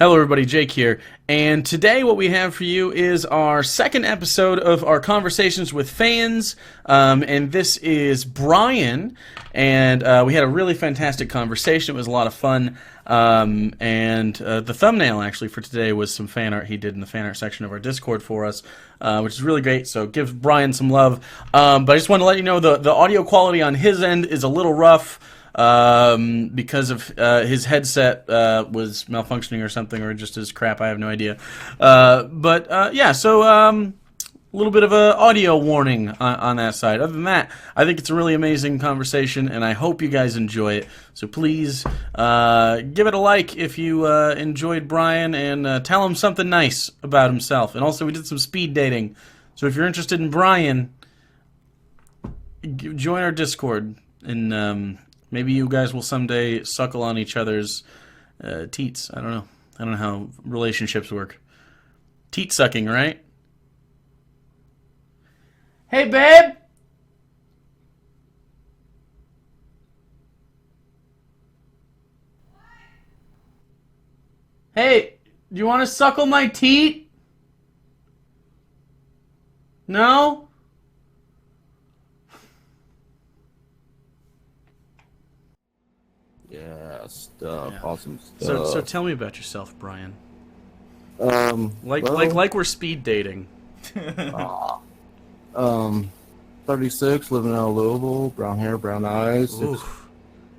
Hello everybody, Jake here, and today what we have for you is our second episode of our Conversations with Fans, and this is Bryan, and we had a really fantastic conversation. It was a lot of fun, and the thumbnail actually for today was some fan art he did in the fan art section of our Discord for us, which is really great, so give Bryan some love. But I just want to let you know the audio quality on his end is a little rough, because of his headset was malfunctioning or something, or just his crap. I have no idea. Yeah, so a little bit of a audio warning on that side. Other than that, I think it's a really amazing conversation, and I hope you guys enjoy it. So please give it a like if you enjoyed Bryan, and tell him something nice about himself. And also, we did some speed dating. So if you're interested in Bryan, join our Discord, and maybe you guys will someday suckle on each other's teats. I don't know. I don't know how relationships work. Teat sucking, right? Hey, babe! Hey, do you want to suckle my teat? No? Yeah, stuff. Yeah. Awesome stuff. So tell me about yourself, Bryan. Well, Like we're speed dating. ah, 36, living out of Louisville, brown hair, brown eyes. Oof.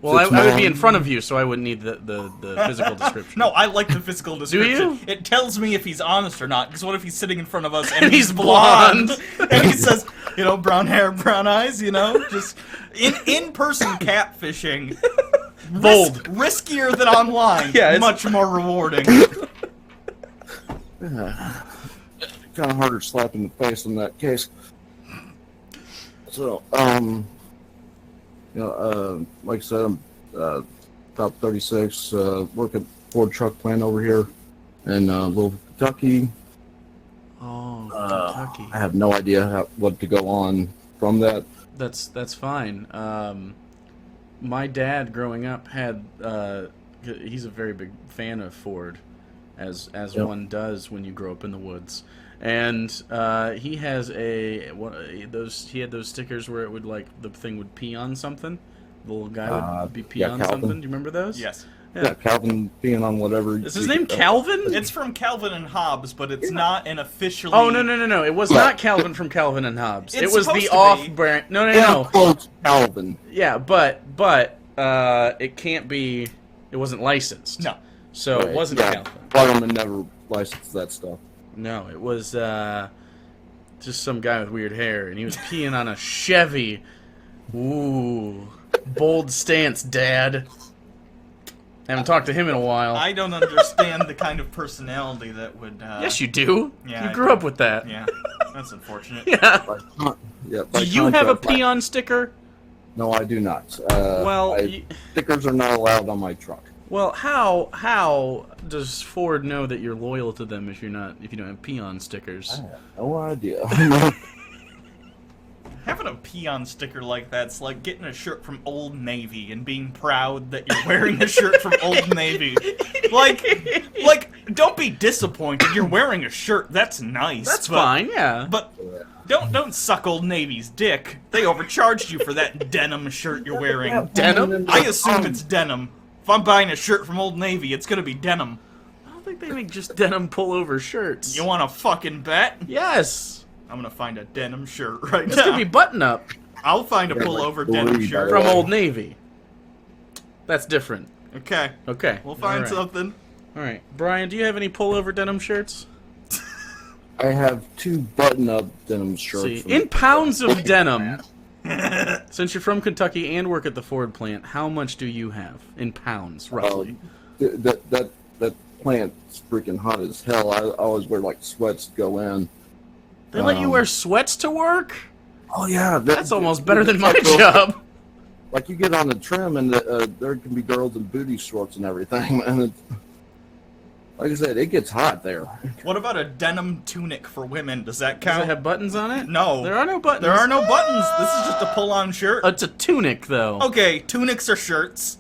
Well, I would be in front of you, so I wouldn't need the physical description. No, I like the physical description. you? It tells me if he's honest or not. Because what if he's sitting in front of us and he's he's blonde, blonde. and he says, brown hair, brown eyes, just in-person catfishing. Bold. Riskier than online. Yeah, it's much more rewarding. Yeah. Kind of harder slap in the face in that case. So, like I said, I'm about 36, work at Ford truck plant over here in Louisville, Kentucky. Oh, Kentucky. I have no idea what to go on from that. That's fine. My dad, growing up, had he's a very big fan of Ford, as Yep. one does when you grow up in the woods. And he has he had those stickers where it would, like, the thing would pee on something. The little guy would be pee yeah, on Calvin. something. Do you remember those? Yes. Yeah, Calvin being on whatever. Is his name Calvin? It's from Calvin and Hobbes, but it's not an officially... Oh, no. It was not Calvin from Calvin and Hobbes. It's It was supposed the to be. off-brand... No. Quote Calvin. Yeah, but it can't be... It wasn't licensed. No. So it wasn't Calvin. Waterman never licensed that stuff. No, it was just some guy with weird hair, and he was peeing on a Chevy. Ooh, bold stance, Dad. Haven't talked to him in a while. I don't understand the kind of personality that would... Yes, you do. Yeah, you I grew do. up with that. Yeah, that's unfortunate. Yeah. By Do you have a contract, peon sticker? No, I do not. Well, stickers are not allowed on my truck. Well, how does Ford know that you're loyal to them if you don't have peon stickers? I have no idea. Having a peon sticker like that's like getting a shirt from Old Navy and being proud that you're wearing a shirt from Old Navy. Like, don't be disappointed. You're wearing a shirt. That's nice. That's fine, yeah. But don't suck Old Navy's dick. They overcharged you for that denim shirt you're wearing. Denim? I assume it's denim. If I'm buying a shirt from Old Navy, it's gonna be denim. I don't think they make just denim pullover shirts. You want to fucking bet? Yes. I'm gonna find a denim shirt right This now. could be button up I'll find a pullover denim shirt. from Old Navy. That's different. Okay. Okay. We'll find All right. something. All right, Bryan, do you have any pullover denim shirts? I have 2 button-up denim shirts. See, from- in pounds of denim. Since you're from Kentucky and work at the Ford plant, how much do you have in pounds, roughly? That plant's freaking hot as hell. I always wear like sweats to go in. They let you wear sweats to work? Oh yeah, That's almost better than my job. Like you get on the trim and there can be girls in booty shorts and everything, and it's, like I said, it gets hot there. What about a denim tunic for women? Does that Does count? it have buttons on it? No. There are no buttons. There are no buttons. This is just a pull-on shirt. It's a tunic, though. Okay, tunics are shirts.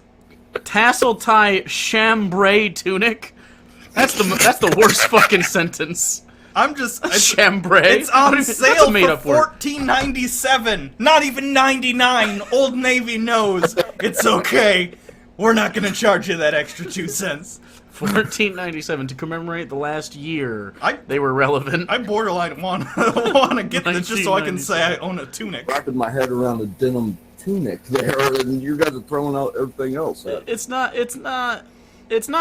Tassel tie chambray tunic. That's the worst fucking sentence. I'm just... Chambray? It's on sale for $14.97. Not even $99. Old Navy knows. It's okay. We're not gonna charge you that extra 2 cents. $14.97 to commemorate the last year they were relevant. I borderline wanna get this just so I can say I own a tunic. Wrapping my head around a denim tunic there, and you guys are throwing out everything else. It's not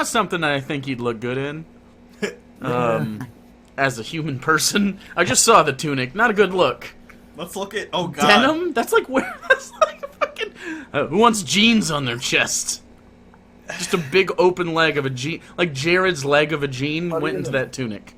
something that I think you'd look good in. As a human person, I just saw the tunic. Not a good look. Let's look at God. Denim? That's like That's like a fucking. Who wants jeans on their chest? Just a big open leg of a jean, like Jared's leg of a jean went into that tunic.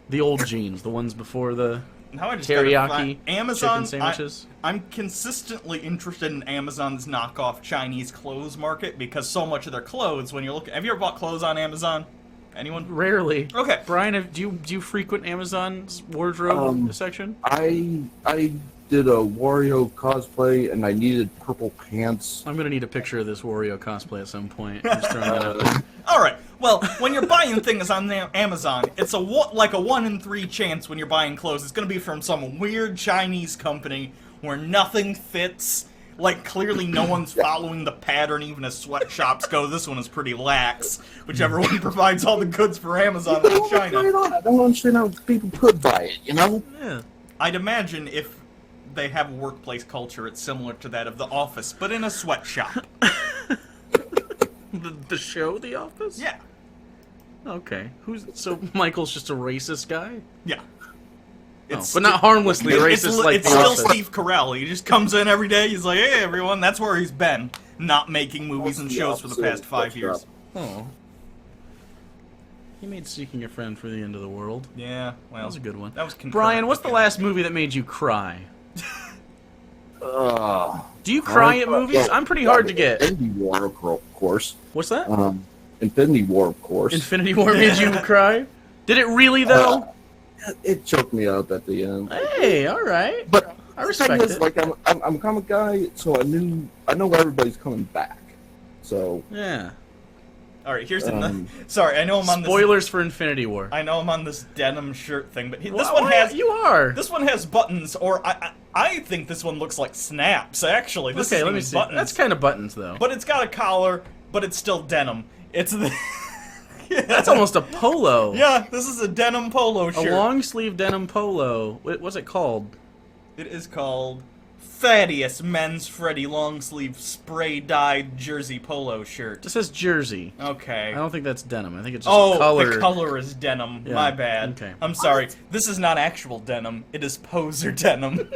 The old jeans, the ones before the now I just teriyaki Amazon chicken sandwiches. I'm consistently interested in Amazon's knockoff Chinese clothes market because so much of their clothes, when you're looking, have you ever bought clothes on Amazon? Anyone? Rarely. Okay. Brian, do you frequent Amazon's wardrobe section? I did a Wario cosplay and I needed purple pants. I'm gonna need a picture of this Wario cosplay at some point. I'm just throwing that out there. All right. Well, when you're buying things on Amazon, it's like a 1 in 3 chance when you're buying clothes. It's gonna be from some weird Chinese company where nothing fits. Like, clearly no one's following the pattern, even as sweatshops go. This one is pretty lax. Whichever one provides all the goods for Amazon in China. I don't understand how people could buy it, you know? Yeah. I'd imagine if they have a workplace culture, it's similar to that of The Office, but in a sweatshop. The show, The Office? Yeah. Okay. So Michael's just a racist guy? Yeah. But not harmlessly racist like it's The still Office. Steve Carell. He just comes in every day. He's like, "Hey, everyone." That's where he's been, not making movies and shows for the past 5 years. Oh. He made Seeking a Friend for the End of the World. Yeah, well, That was a good one. That was Brian, what's the last movie that made you cry? Do you cry at movies? I'm pretty hard to get. Infinity War, of course. What's that? Infinity War, of course. Infinity War made you cry? Did it really, though? It choked me up at the end. Hey, all right. But I respect the thing is, it. like, I'm a comic guy, so I know everybody's coming back. So Yeah. All right, here's sorry, I know I'm on this. Spoilers for Infinity War. I know I'm on this denim shirt thing, but You are. This one has buttons, or I think this one looks like snaps. Actually, this Okay, is let me see. buttons. That's kind of buttons, though. But it's got a collar, but it's still denim. It's the. Yeah. That's almost a polo. Yeah, this is a denim polo shirt. A long sleeve denim polo. What's it called? It is called Thaddeus Men's Freddy long sleeve spray dyed jersey polo shirt. It says jersey. Okay. I don't think that's denim. I think it's just color. The color is denim. Yeah. My bad. Okay. I'm sorry. This is not actual denim. It is poser denim.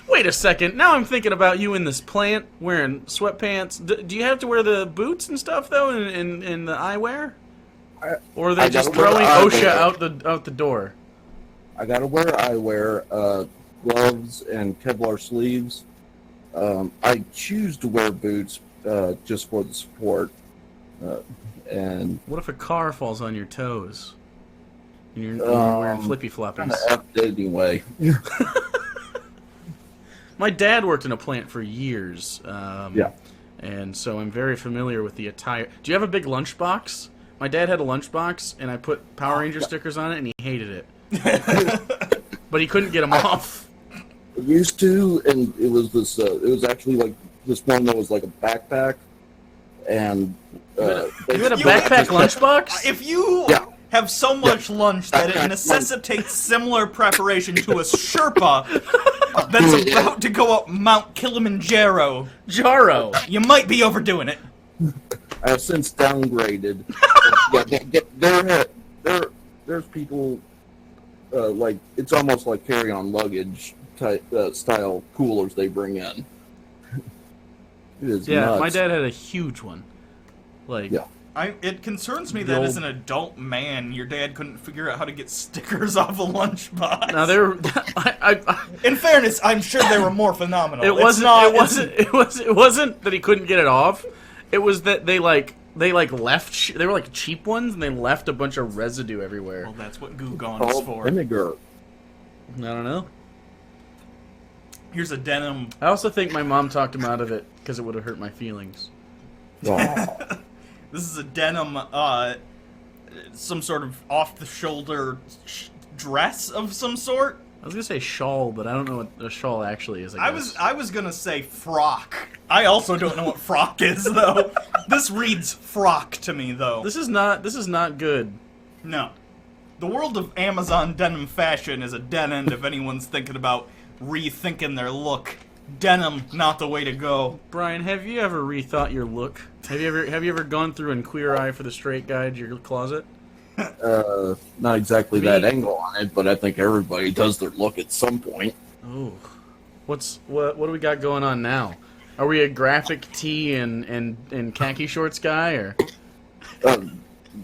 Wait a second. Now I'm thinking about you in this plant wearing sweatpants. Do you have to wear the boots and stuff though in the eyewear? Or are they just throwing OSHA out the door? I gotta wear eyewear, gloves, and Kevlar sleeves. I choose to wear boots just for the support. And what if a car falls on your toes? And you're wearing flippy floppies. Kind of effed it anyway. My dad worked in a plant for years. Yeah. And so I'm very familiar with the attire. Do you have a big lunchbox? My dad had a lunchbox, and I put Power Ranger stickers on it, and he hated it. But he couldn't get them off. I used to, and it was this. It was actually like this one that was like a backpack, and You had a backpack lunchbox? If you have so much lunch that it necessitates similar preparation to a Sherpa that's about to go up Mount Kilimanjaro, Jaro. you might be overdoing it. I have since downgraded. There's people like it's almost like carry-on luggage type style coolers they bring in. It is nuts. My dad had a huge one. Like, It concerns me that as an adult man, your dad couldn't figure out how to get stickers off a lunchbox. now In fairness, I'm sure they were more phenomenal. it wasn't that he couldn't get it off. It was that they left. They were like cheap ones, and they left a bunch of residue everywhere. Well, that's what Goo Gone is for. Vinegar. I don't know. Here's a denim. I also think my mom talked him out of it because it would have hurt my feelings. Aw. This is a denim, some sort of off-the-shoulder dress of some sort. I was gonna say shawl, but I don't know what a shawl actually is. I guess. I was gonna say frock. I also don't know what frock is though. This reads frock to me though. This is not good. No. The world of Amazon denim fashion is a dead end if anyone's thinking about rethinking their look. Denim, not the way to go. Bryan, have you ever rethought your look? Have you ever gone through and Queer Eye for the Straight Guide your closet? Not exactly that angle on it, but I think everybody does their look at some point. Oh, what do we got going on now? Are we a graphic tee and khaki shorts guy, or?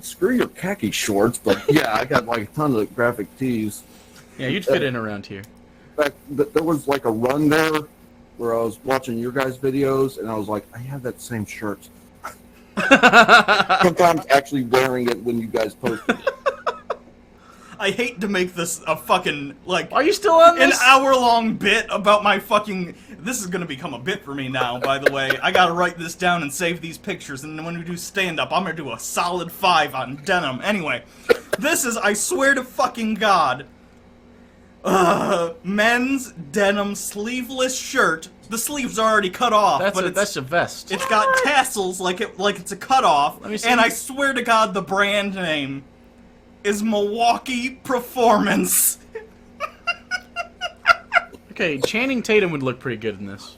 Screw your khaki shorts, but yeah, I got like a ton of graphic tees. Yeah, you'd fit in around here. In fact, there was like a run there where I was watching your guys' videos, and I was like, I have that same shirt. Sometimes actually wearing it when you guys posted it. I hate to make this a fucking, like... Are you still on this? An hour-long bit about my fucking... This is gonna become a bit for me now, by the way. I gotta write this down and save these pictures, and then when we do stand-up, I'm gonna do a solid 5 on denim. Anyway, this is, I swear to fucking God, men's denim sleeveless shirt. The sleeves are already cut off, That's a vest. It's got tassels like it's a cutoff, Let me see. and I swear to God, the brand name is Milwaukee Performance. Okay, Channing Tatum would look pretty good in this.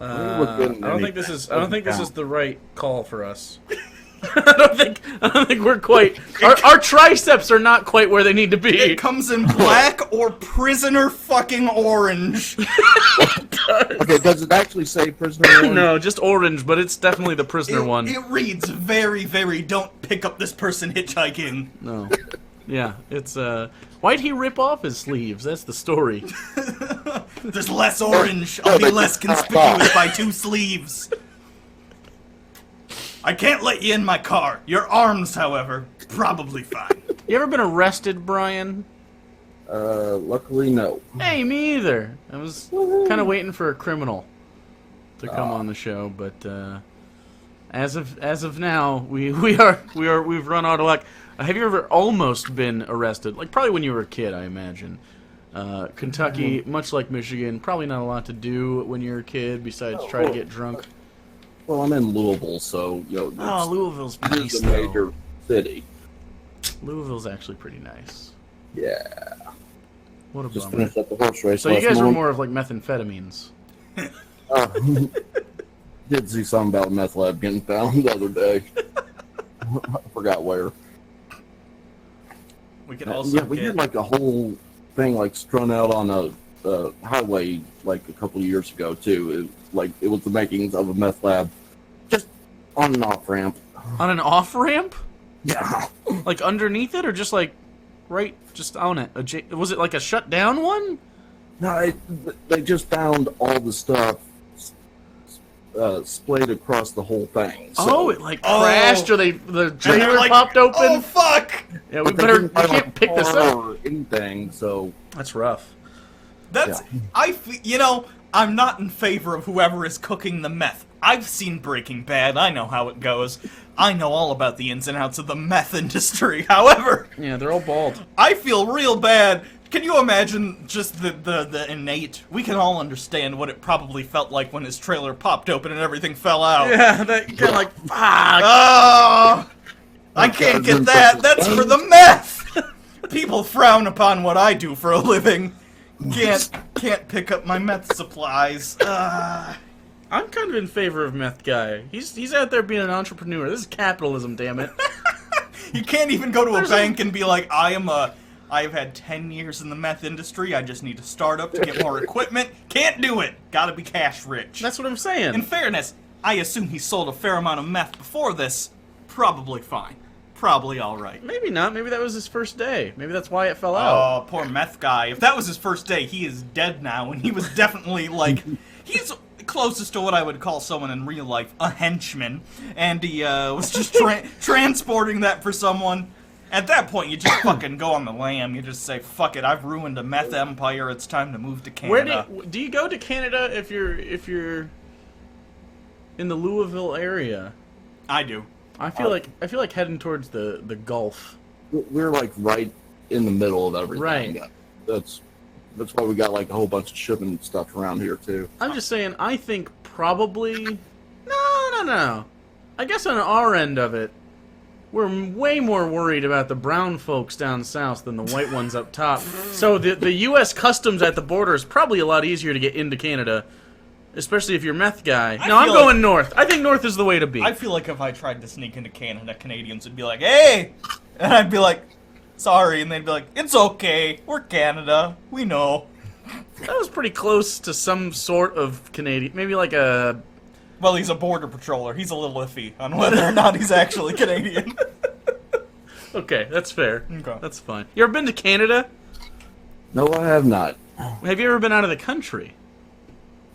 I don't think this is the right call for us. I don't think we're quite. Our triceps are not quite where they need to be. It comes in black or prisoner fucking orange. Okay, does it actually say prisoner orange? No, just orange, but it's definitely the prisoner one. It reads very, very don't pick up this person hitchhiking. No. Yeah, it's why'd he rip off his sleeves? That's the story. There's less orange. I'll be less conspicuous by 2 sleeves. I can't let you in my car. Your arms, however, probably fine. You ever been arrested, Bryan? Luckily, no. Hey, me either. I was kind of waiting for a criminal to come on the show, but as of now, we've run out of luck. Have you ever almost been arrested? Like probably when you were a kid, I imagine. Kentucky, much like Michigan, probably not a lot to do when you're a kid besides try to get drunk. Well, I'm in Louisville, so Louisville's it's nice, a major city. Louisville's actually pretty nice. Yeah. What a Just bummer. finished up the horse race. So you last guys were month. more of like methamphetamines. Did see something about meth lab getting found the other day. I forgot where. We can also we had like a whole thing like strung out on a highway like a couple of years ago too. It was the makings of a meth lab, just on an off ramp. On an off ramp? Yeah. Like underneath it, or just like right, just on it? Was it like a shut down one? No, they just found all the stuff splayed across the whole thing. So. It like crashed, or the trailer like, popped open. Oh fuck! Yeah, But we they can't pick this car up. or anything. So That's rough. That's I'm not in favor of whoever is cooking the meth. I've seen Breaking Bad. I know how it goes. I know all about the ins and outs of the meth industry. However, Yeah, they're all bald. I feel real bad. Can you imagine just the innate? We can all understand what it probably felt like when his trailer popped open and everything fell out. Yeah, that kind of like fuck. Oh, I can't get that. That's for the meth. People frown upon what I do for a living. Can't pick up my meth supplies. I'm kind of in favor of meth guy. He's out there being an entrepreneur. This is capitalism, damn it. You can't even go to a bank and be like, I've had 10 years in the meth industry. I just need to start up to get more equipment. Can't do it. Gotta be cash rich. That's what I'm saying. In fairness, I assume he sold a fair amount of meth before this. Probably fine. Probably alright. Maybe not. Maybe that was his first day. Maybe that's why it fell out. Oh, poor meth guy. If that was his first day, he is dead now, and he was definitely, like... He's closest to what I would call someone in real life, a henchman. And he was just transporting that for someone. At that point, you just fucking go on the lam. You just say, "Fuck it, I've ruined a meth empire. It's time to move to Canada." Do you go to Canada if you're in the Louisville area? I do. I feel like heading towards the Gulf. We're like right in the middle of everything. Right. Yeah, that's why we got like a whole bunch of shipping stuff around here too. I'm just saying. I think probably no. I guess on our end of it, we're way more worried about the brown folks down south than the white ones up top. So the U.S. customs at the border is probably a lot easier to get into Canada, especially if you're a meth guy. I'm going north. I think north is the way to be. I feel like if I tried to sneak into Canada, Canadians would be like, "Hey!" And I'd be like, "Sorry," and they'd be like, "It's okay. We're Canada. We know." That was pretty close to some sort of Canadian. Maybe like a... Well, he's a border patroller. He's a little iffy on whether or not he's actually Canadian. Okay, that's fair. Okay. That's fine. You ever been to Canada? No, I have not. Have you ever been out of the country?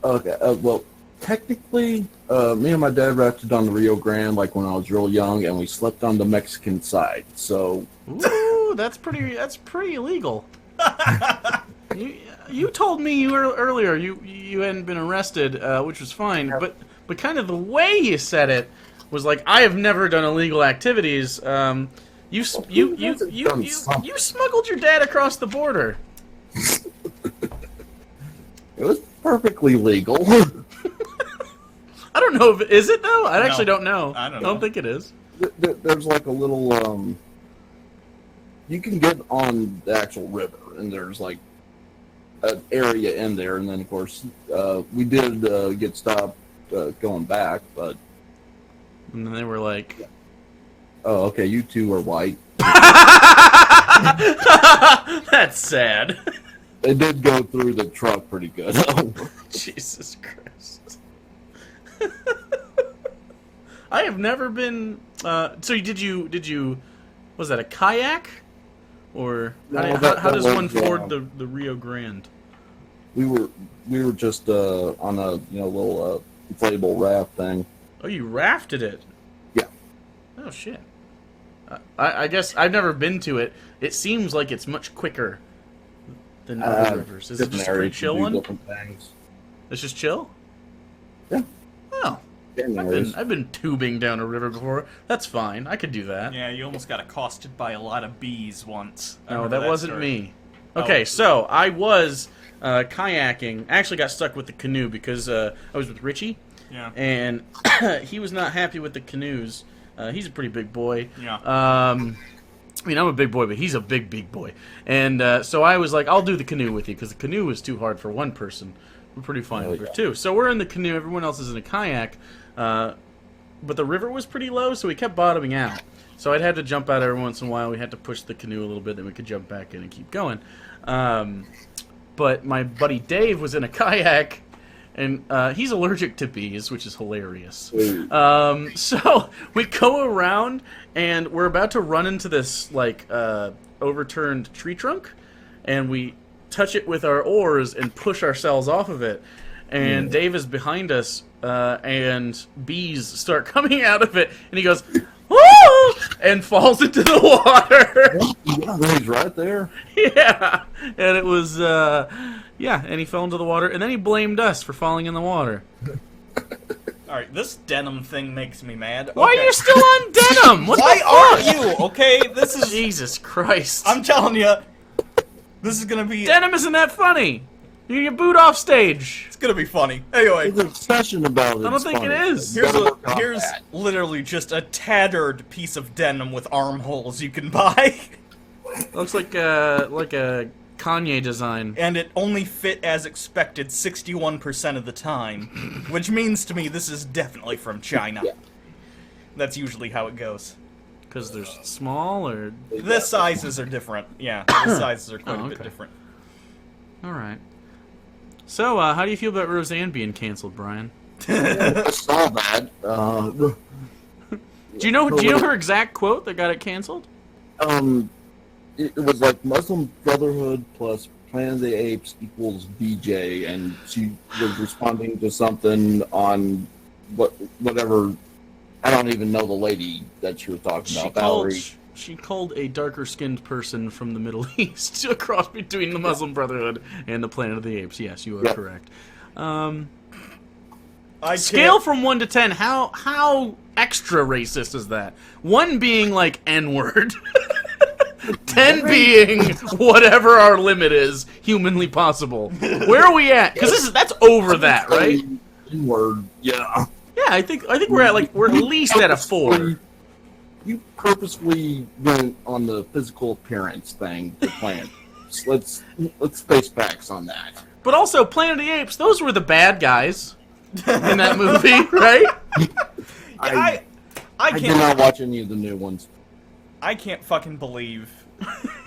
Okay, well, technically, me and my dad rafted on the Rio Grande like when I was real young, and we slept on the Mexican side. So, ooh, that's pretty illegal. You told me earlier you hadn't been arrested, which was fine, but kind of the way you said it was like, I have never done illegal activities. You smuggled your dad across the border. it was perfectly legal. I don't know if is it though. I actually don't know. I don't think it is. There's like a little you can get on the actual river, and there's like an area in there, and then of course we did get stopped going back, but and then they were like, "Oh, okay, you two are white." That's sad. It did go through the truck pretty good. Jesus Christ. I have never been. So did you? Was that a kayak, or how does one ford the Rio Grande? We were just on a little inflatable raft thing. Oh, you rafted it? Yeah. Oh shit. I guess I've never been to it. It seems like it's much quicker than other rivers. Is it just a pretty chill one? Things. It's just chill? Yeah. Oh. I've been tubing down a river before. That's fine. I could do that. Yeah, you almost got accosted by a lot of bees once. No, that wasn't me. Okay, so I was kayaking. I actually got stuck with the canoe because I was with Richie. Yeah. And he was not happy with the canoes. He's a pretty big boy. Yeah. I mean, I'm a big boy, but he's a big boy. And so I was like, I'll do the canoe with you, because the canoe was too hard for one person. We're pretty fine for two. So we're in the canoe. Everyone else is in a kayak. But the river was pretty low, so we kept bottoming out. So I'd had to jump out every once in a while. We had to push the canoe a little bit, then we could jump back in and keep going. But my buddy Dave was in a kayak, and he's allergic to bees, which is hilarious. So we go around, and we're about to run into this like overturned tree trunk, and we touch it with our oars and push ourselves off of it. And Dave is behind us, and bees start coming out of it, and he goes, "Woo!" and falls into the water. Yeah, he's right there. Yeah, and it was, and he fell into the water, and then he blamed us for falling in the water. Alright, this denim thing makes me mad. Why are you still on denim? What Why the are fuck? you? Okay, this is... Jesus Christ. I'm telling you, this is gonna be... Denim isn't that funny. You get booed off stage. It's gonna be funny. Anyway. There's an obsession about it. I don't think it is. Here's literally just a tattered piece of denim with armholes you can buy. Looks like a Kanye design. And it only fit as expected 61% of the time. Which means to me this is definitely from China. Yeah. That's usually how it goes. Because they're small, or... The sizes are different. Yeah, the sizes are quite a bit different. Alright. So, how do you feel about Roseanne being canceled, Brian? I saw that. Do you know her exact quote that got it canceled? It was like Muslim Brotherhood plus Planet of the Apes equals BJ, and she was responding to something on whatever. I don't even know the lady that she was talking about. Valerie. she called a darker-skinned person from the Middle East a cross between the Muslim Brotherhood and the Planet of the Apes. Yes, you are correct. Scale from 1 to 10. How extra racist is that? 1 being like N-word, 10 being whatever our limit is humanly possible. Where are we at? Because that's over that, right? N-word, yeah. Yeah, I think we're at least at a 4. You purposely went on the physical appearance thing to plan. Let's face facts on that. But also, Planet of the Apes, those were the bad guys in that movie, right? I can't. did not watch any of the new ones. I can't fucking believe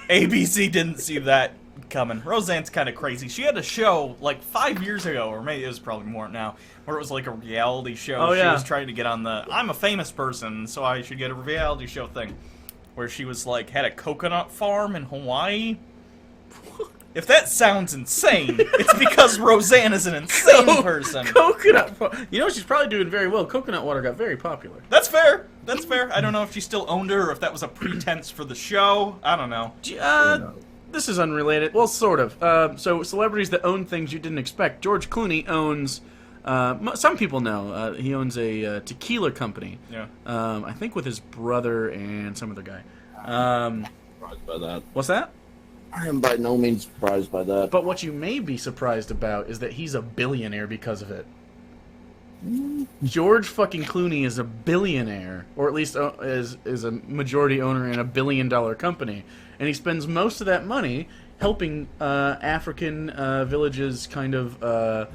ABC didn't see that coming. Roseanne's kind of crazy. She had a show like 5 years ago, or maybe it was probably more now, where it was like a reality show. Oh, yeah. She was trying to get on the I'm a famous person, so I should get a reality show thing, where she was like had a coconut farm in Hawaii. If that sounds insane, it's because Roseanne is an insane person. Coconut. You know, she's probably doing very well. Coconut water got very popular. That's fair. That's fair. I don't know if she still owned her or if that was a pretense for the show. I don't know. This is unrelated. Well, sort of. So, celebrities that own things you didn't expect. George Clooney owns... some people know. He owns a tequila company. Yeah. I think with his brother and some other guy. Surprised by that. What's that? I am by no means surprised by that. But what you may be surprised about is that he's a billionaire because of it. George fucking Clooney is a billionaire, or at least is a majority owner in a billion-dollar company, and he spends most of that money helping African villages kind of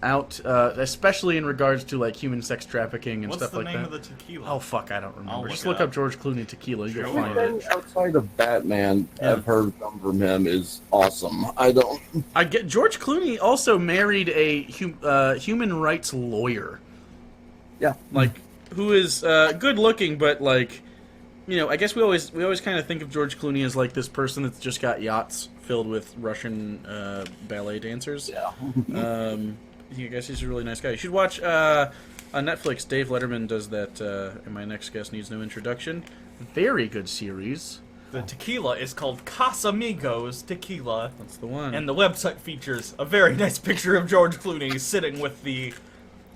out, especially in regards to like human sex trafficking and stuff like that. What's the name of the tequila? Oh fuck, I don't remember. Just look look up George Clooney tequila. You'll Sure. find it. Outside of Batman, Yeah. I've heard some from him is awesome. I get George Clooney also married a human rights lawyer. Yeah. Like, who is good looking, but like, you know, I guess we always kind of think of George Clooney as like this person that's just got yachts filled with Russian ballet dancers. Yeah. I guess he's a really nice guy. You should watch on Netflix. Dave Letterman does that. And My Next Guest Needs No Introduction. Very good series. The tequila is called Casamigos Tequila. That's the one. And the website features a very nice picture of George Clooney sitting with the,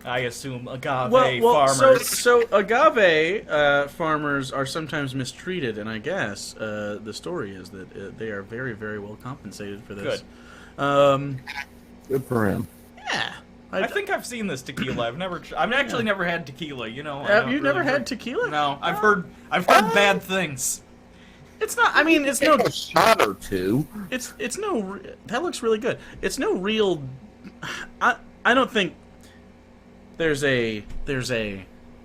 I assume, agave farmers. So agave farmers are sometimes mistreated, and I guess the story is that they are very, very well compensated for this. Good. Good for him. Yeah. I think I've seen this tequila. I've actually never had tequila. You know. Have you never had tequila? No, I've heard bad things. It's not. I mean, it's no. A shot or two. It's no. That looks really good. It's no real. I don't think there's a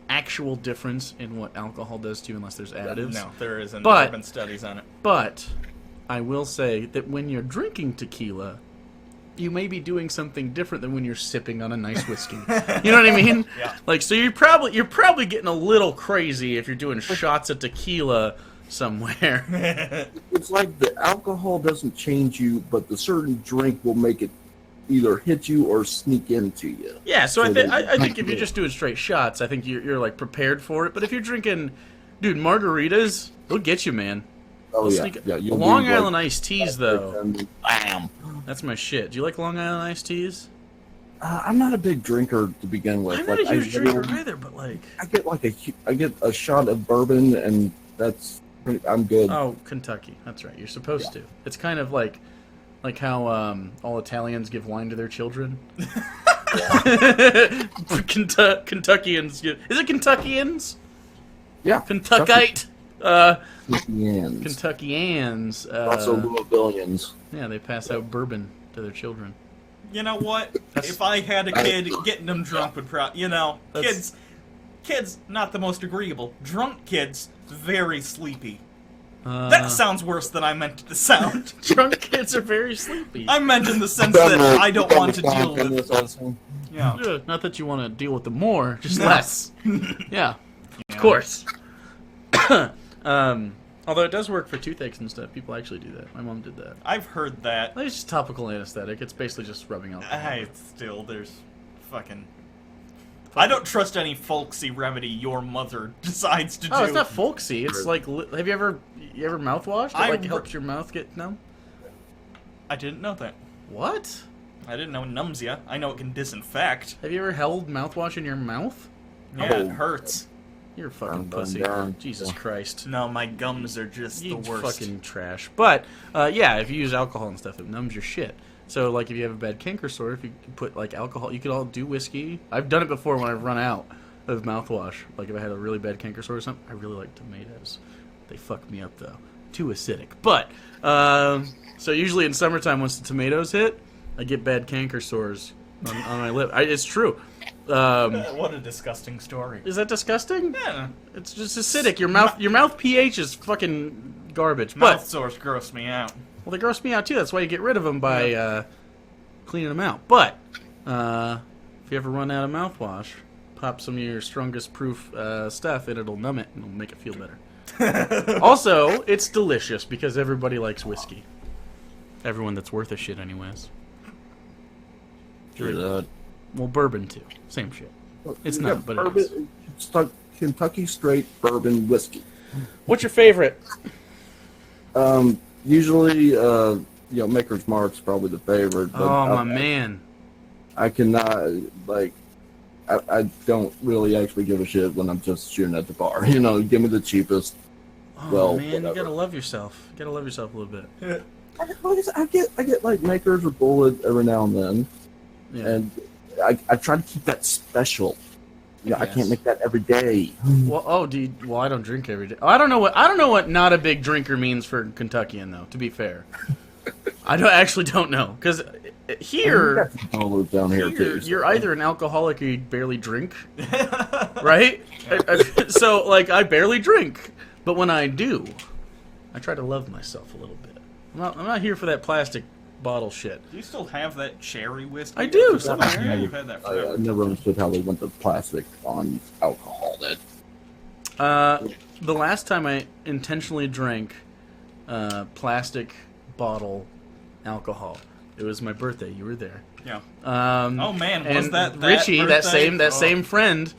actual difference in what alcohol does to you unless there's additives. No, there isn't. But- There have been studies on it. But I will say that when you're drinking tequila, you may be doing something different than when you're sipping on a nice whiskey. You know what I mean? Yeah. Like, so you're probably getting a little crazy if you're doing shots of tequila somewhere. It's like the alcohol doesn't change you, but the certain drink will make it either hit you or sneak into you. Yeah, so I that- think if you're just doing straight shots, I think you're like prepared for it. But if you're drinking, dude, margaritas, they'll get you, man. Oh They'll yeah, sneak- yeah. you'll Long be like- Island iced teas, though, and bam. that's my shit. Do you like Long Island iced teas? I'm not a big drinker to begin with. I'm not a huge drinker either, but like, I get a shot of bourbon, and I'm good. oh, Kentucky, that's right. You're supposed to. It's kind of like how all Italians give wine to their children. Kentuckians give. Is it Kentuckians? Yeah, Kentuckite. Kentuckians. Kentuckians. Also Louisvillians. Yeah, they pass out bourbon to their children. You know what? If I had a kid, getting them drunk would kids, not the most agreeable. Drunk kids, very sleepy. That sounds worse than I meant it to sound. Drunk kids are very sleepy. I meant in the sense that I don't want to deal with. Yeah. Yeah, not that you want to deal with them more, just less. Yeah, of course. Although it does work for toothaches and stuff. People actually do that. My mom did that. I've heard that. It's just topical anesthetic. It's basically just rubbing alcohol. Still, there's fucking... I don't trust any folksy remedy your mother decides to do. Oh, it's not folksy. It's like, have you ever mouthwashed? It like helps your mouth get numb. I didn't know that. What? I didn't know it numbs you. I know it can disinfect. Have you ever held mouthwash in your mouth? Yeah, it hurts. You're a fucking pussy. Jesus Christ. No, my gums are just the worst. Fucking trash. But, yeah, if you use alcohol and stuff, it numbs your shit. So, like, if you have a bad canker sore, if you put, like, alcohol, you could all do whiskey. I've done it before when I've run out of mouthwash. Like, if I had a really bad canker sore or something, I really like tomatoes. They fuck me up, though. Too acidic. But, so usually in summertime, once the tomatoes hit, I get bad canker sores on my lip. It's true. What a disgusting story. Is that disgusting? Yeah. It's just acidic. Your mouth pH is fucking garbage. Mouth sores gross me out. Well, they gross me out too. That's why you get rid of them by cleaning them out. But if you ever run out of mouthwash, pop some of your strongest proof stuff and it'll numb it and it'll make it feel better. Also, it's delicious because everybody likes whiskey. Everyone that's worth a shit anyways. Sure. Well, bourbon too. Same shit. It's not, but bourbon, it is. it's Kentucky straight bourbon whiskey. What's your favorite? Usually, Maker's Mark's probably the favorite. But Oh, my man. I cannot, like, I don't really actually give a shit when I'm just shooting at the bar. You know, give me the cheapest. Oh, well, man, whatever. you gotta love yourself. You gotta love yourself a little bit. I get like Makers or Bullet every now and then. Yeah. And I try to keep that special. Yeah, I Yes. can't make that every day. Well, I don't drink every day. I don't know what not a big drinker means for Kentuckian though. To be fair, I actually don't know because here, down here too. you're either an alcoholic or you barely drink, right? So like I barely drink, but when I do, I try to love myself a little bit. I'm not here for that plastic bottle shit. Do you still have that cherry whiskey? I do. Yeah, you've had that I forever. never understood how they went to plastic on alcohol. The last time I intentionally drank plastic bottle alcohol, it was my birthday. You were there. Yeah. Oh man, was and that Richie, birthday? that same friend?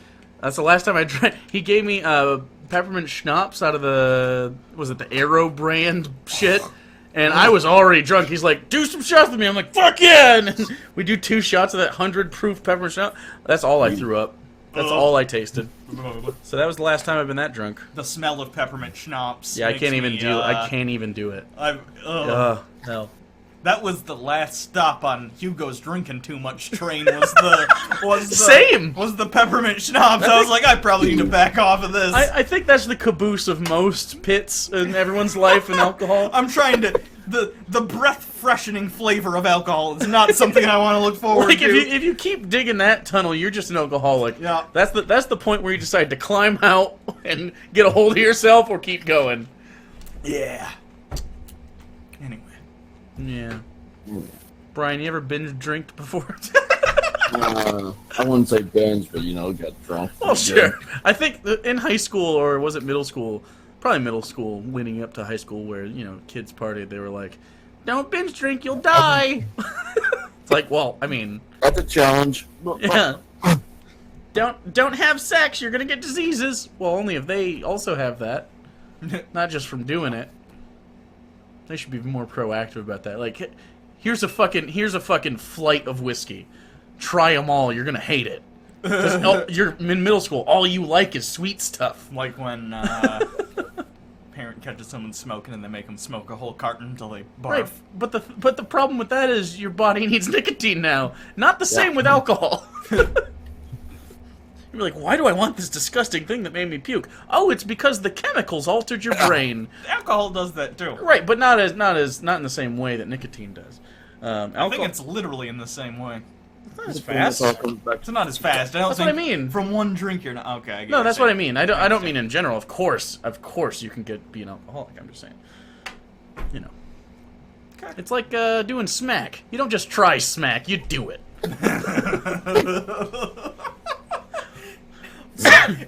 That's the last time I drank. He gave me peppermint schnapps out of the Aero brand shit. And I was already drunk. He's like, do some shots with me. I'm like, fuck yeah! And then we do 2 shots of that 100 proof peppermint schnapps. That's all I threw up. That's all I tasted. So that was the last time I've been that drunk. The smell of peppermint schnapps. Yeah, I can't even do it. Hell. That was the last stop on Hugo's drinking too much train. Was the Same! Was the peppermint schnapps? I was like, I probably need to back off of this. I think that's the caboose of most pits in everyone's life in alcohol. I'm trying to the breath freshening flavor of alcohol is not something I want to look forward Like to. if you keep digging that tunnel, you're just an alcoholic. Yeah. That's the point where you decide to climb out and get a hold of yourself or keep going. Yeah. Anyway. Yeah. Bryan, you ever binge drinked before? I wouldn't say binge, but got drunk. Oh, sure. I think in high school, or was it middle school? Probably middle school, leading up to high school, where, kids partied, they were like, don't binge drink, you'll die. It's like, well, I mean... That's a challenge. Yeah. Don't have sex, you're gonna get diseases. Well, only if they also have that. Not just from doing it. They should be more proactive about that. Like, here's a fucking flight of whiskey. Try them all, you're gonna hate it. 'Cause you're in middle school, all you like is sweet stuff. Like when parent catches someone smoking and they make them smoke a whole carton until they barf. Right, but the problem with that is your body needs nicotine now. Not the same with alcohol. You're like, why do I want this disgusting thing that made me puke? Oh, it's because the chemicals altered your brain. Alcohol does that too. Right, but not in the same way that nicotine does. I think it's literally in the same way. It's not as fast. It's not as fast. I don't That's think what I mean. From one drink, you're not okay. I get No, that's what I saying. mean. I don't mean in general. Of course, you can be an alcoholic. I'm just saying. Okay. It's like doing smack. You don't just try smack. You do it.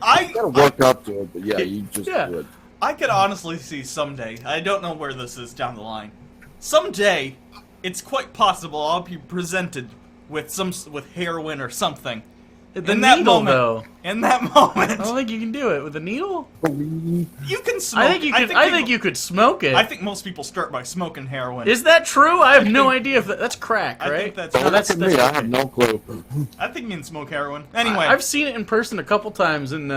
I gotta work up to it, but yeah, you just do it. I could honestly see someday. I don't know where this is down the line. Someday, it's quite possible I'll be presented with heroin or something, The in that needle, moment, though. in that moment, I don't think you can do it with a needle. you can smoke. I think you could. I think you could smoke it. I think most people start by smoking heroin. Is that true? I have no idea if that's crack, right? I think that's. Don't that's- look at me. that's I have no clue. I think you can smoke heroin. Anyway, I've seen it in person a couple times and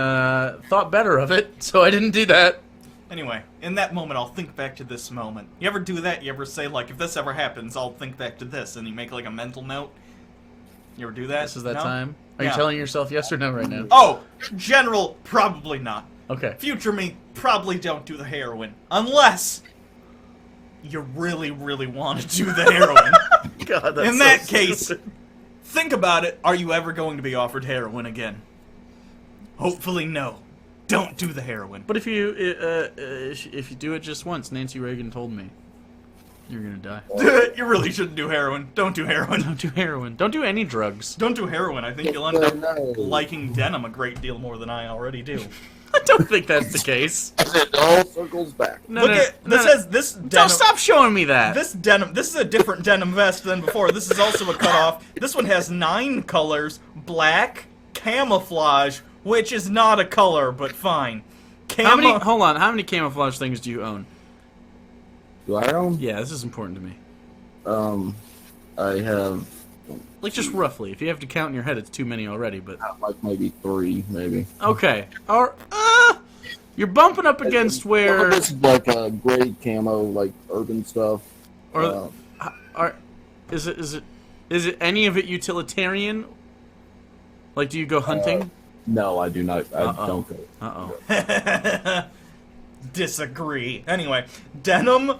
thought better of it, so I didn't do that. anyway, in that moment, I'll think back to this moment. You ever do that? You ever say like, if this ever happens, I'll think back to this, and you make like a mental note? You ever do that? This is that No? time. Are Yeah. you telling yourself yes or no right now? Oh, general, probably not. Okay. Future me, probably don't do the heroin. Unless you really, really want to do the heroin. God, that's In so that case, stupid. think about it. Are you ever going to be offered heroin again? Hopefully no. Don't do the heroin. But if you do it just once, Nancy Reagan told me, you're gonna die. You really shouldn't do heroin. Don't do heroin. Don't do heroin. Don't do any drugs. Don't do heroin. I think you'll end up No. liking Denim a great deal more than I already do. I don't think that's the case. It all circles back. No, Look no, at no, this no. has this Don't denim. stop showing me that. This denim. This is a different denim vest than before. This is also a cutoff. This one has 9 colors: black, camouflage, which is not a color, but fine. How many? Hold on. How many camouflage things do you own? Do I own? Yeah, this is important to me. I have Like just roughly. If you have to count in your head, it's too many already. But like maybe 3, maybe. okay. Or you're bumping up against where. This is like a gray camo, like urban stuff. Or is it any of it utilitarian? Like, do you go hunting? No, I do not. I Uh-oh. don't go. Uh-oh. Disagree. Anyway, denim,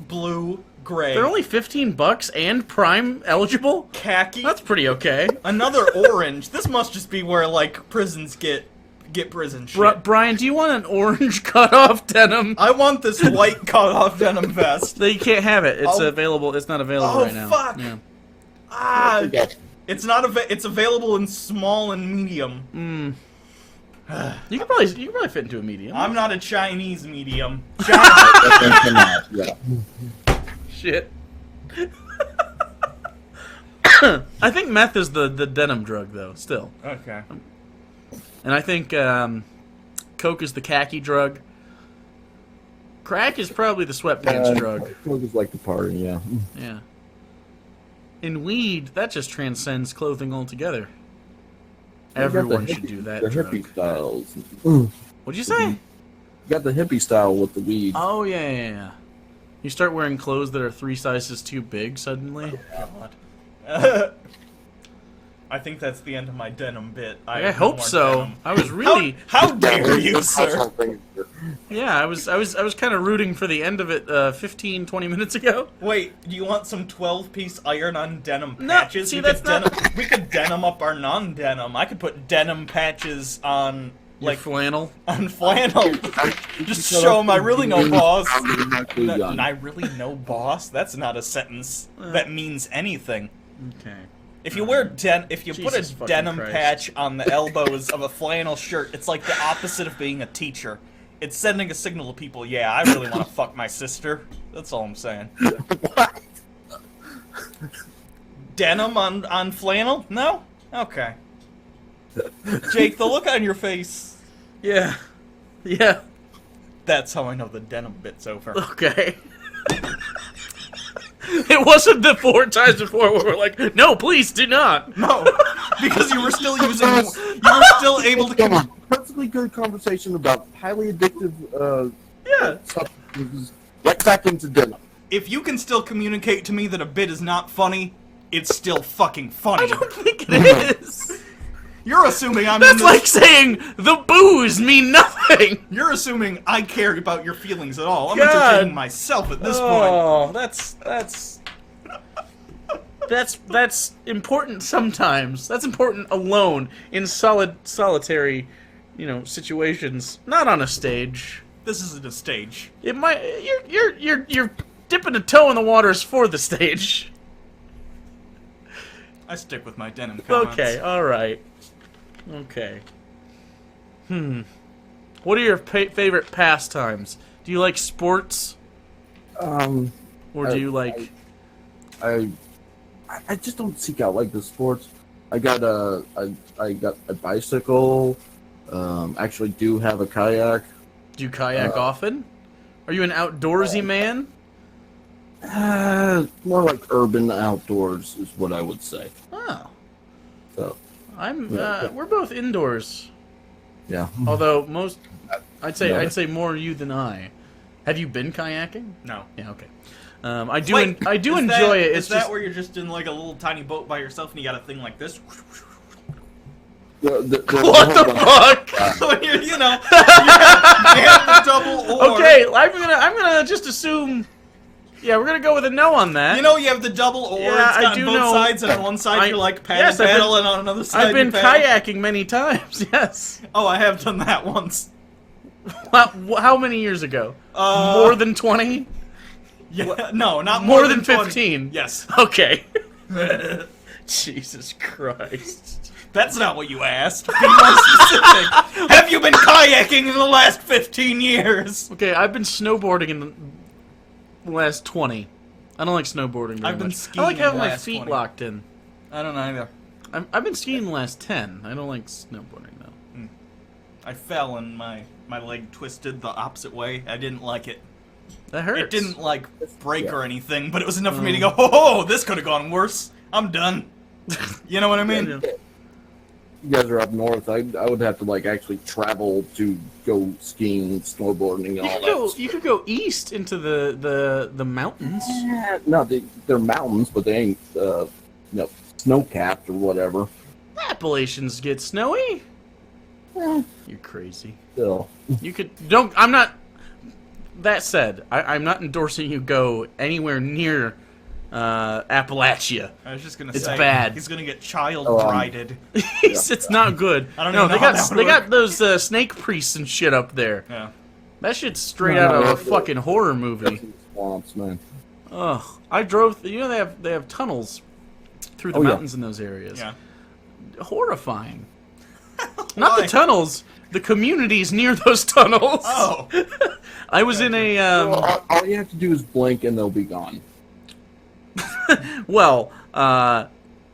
blue, gray. They're only $15 and Prime eligible? khaki. That's pretty okay. Another orange. This must just be where like prisons get prison shit. Brian, do you want an orange cutoff denim? I want this white cutoff denim vest. You can't have it. It's Oh. available. It's not available Oh, right now. fuck. Yeah. Ah, it's not it's available in small and medium. You could probably fit into a medium. I'm not a Chinese medium. Yeah. Shit. I think meth is the denim drug though. Still, Okay. and I think coke is the khaki drug. Crack is probably the sweatpants drug. Coke is like the party, yeah. Yeah. And weed, that just transcends clothing altogether. Everyone should do that The drug. hippie styles. What'd you say? You got the hippie style with the weed. Oh, yeah. You start wearing clothes that are 3 sizes too big suddenly. I think that's the end of my denim bit. I have no hope more so. denim. I was really... How dare you, sir? Yeah, I was kind of rooting for the end of it 15, 20 minutes ago. Wait, do you want some 12-piece iron-on denim No, patches? see, we that's could denim, we could denim up our non-denim. I could put denim patches on, Like like, flannel. on flannel. Just show them I really know boss. And I really know boss? That's not a sentence that means anything. Okay. If you wear if you put Jesus a fucking denim Christ. patch on the elbows of a flannel shirt, it's like the opposite of being a teacher. It's sending a signal to people, yeah, I really want to fuck my sister. That's all I'm saying. What? Denim on flannel? No? Okay. Jake, the look on your face, Yeah. Yeah. that's how I know the denim bit's over. Okay. It wasn't the 4 times before where we're like, no, please do not. No, because you were still using, you were still able to Come on. Perfectly good conversation about highly addictive Yeah. substances. Right back into denim. If you can still communicate to me that a bit is not funny, it's still fucking funny. I don't think it is. You're assuming I'm in That's this, like saying the booze mean nothing. You're assuming I care about your feelings at all. I'm God. entertaining myself at this point. Oh, that's important sometimes. That's important alone in solitary, situations. Not on a stage. This isn't a stage. It might. You're dipping a toe in the waters for the stage. I stick with my denim comments. Okay. All right. Okay. What are your favorite pastimes? Do you like sports, or do you like? I just don't seek out like the sports. I got a bicycle. Actually, do have a kayak. Do you kayak often? Are you an outdoorsy man? More like urban outdoors is what I would say. Oh, So we're both indoors. yeah. Although I'd Yeah. say more you than I. Have you been kayaking? No. Yeah, okay. I do Wait, enjoy it. Is that where you're just in like a little tiny boat by yourself and you got a thing like this? What the fuck? So you you have the double oar. Okay, I'm gonna just assume. Yeah, we're gonna go with a no on that. You know you have the double oar. Yeah, It's I got do both know. sides, and on one side you're like Yes, I've paddle, been- and on another side I've been you paddle. kayaking many times. Yes. Oh, I have done that once. How many years ago? More than 20? Yeah, no, not More more than 20. 15? Yes. Okay. Jesus Christ. That's not what you asked. Be more specific. Have you been kayaking in the last 15 years? Okay, I've been snowboarding in the last 20. I don't like snowboarding very I've been much. skiing I like having the my last feet 20. locked in. I don't know either. I've been skiing the last 10. I don't like snowboarding, though. I fell and my leg twisted the opposite way. I didn't like it. That hurts. It didn't like break Yeah. or anything, but it was enough for me to go, oh, this could have gone worse. I'm done. You know what I mean? Yeah. You guys are up north. I would have to like actually travel to go skiing, snowboarding, and all that. You could go east into the mountains. No, they're mountains, but they ain't snow capped or whatever. Appalachians get snowy. Eh, You're crazy. still. You could I'm not. That said, I'm not endorsing you go anywhere near Appalachia. I was just gonna It's say bad. he's gonna get child Oh, brided. It's not good. I don't no, even know they how got that would they work. got those snake priests and shit up there. Yeah. That shit's straight No, out of no, a fucking horror movie. Swamps, man. Ugh. I drove. You know they have tunnels through the Oh, yeah. mountains in those areas. Yeah. Horrifying. Not Why? the tunnels. The communities near those tunnels. Oh. I was in a Well, all you have to do is blink and they'll be gone.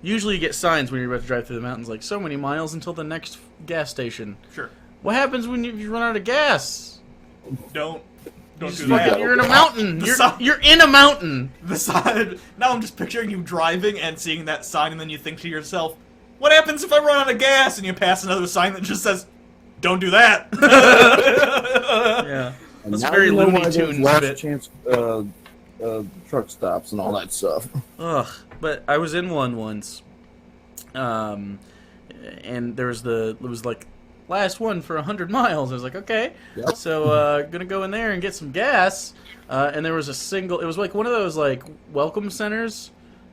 usually you get signs when you're about to drive through the mountains, like so many miles until the next gas station. Sure. What happens when you run out of gas? Don't do fucking- that. You're in a mountain. The You're, sign- you're in a mountain. The sign. Now I'm just picturing you driving and seeing that sign, and then you think to yourself, "What happens if I run out of gas?" And you pass another sign that just says, "Don't do that." Yeah. And That's now very you know Looney why there's Tunes last bit. chance truck stops and all that stuff. Ugh. But I was in one once. And there was it was like last one for 100 miles. I was like, okay. Yep. So gonna go in there and get some gas. And there was it was like one of those like welcome centers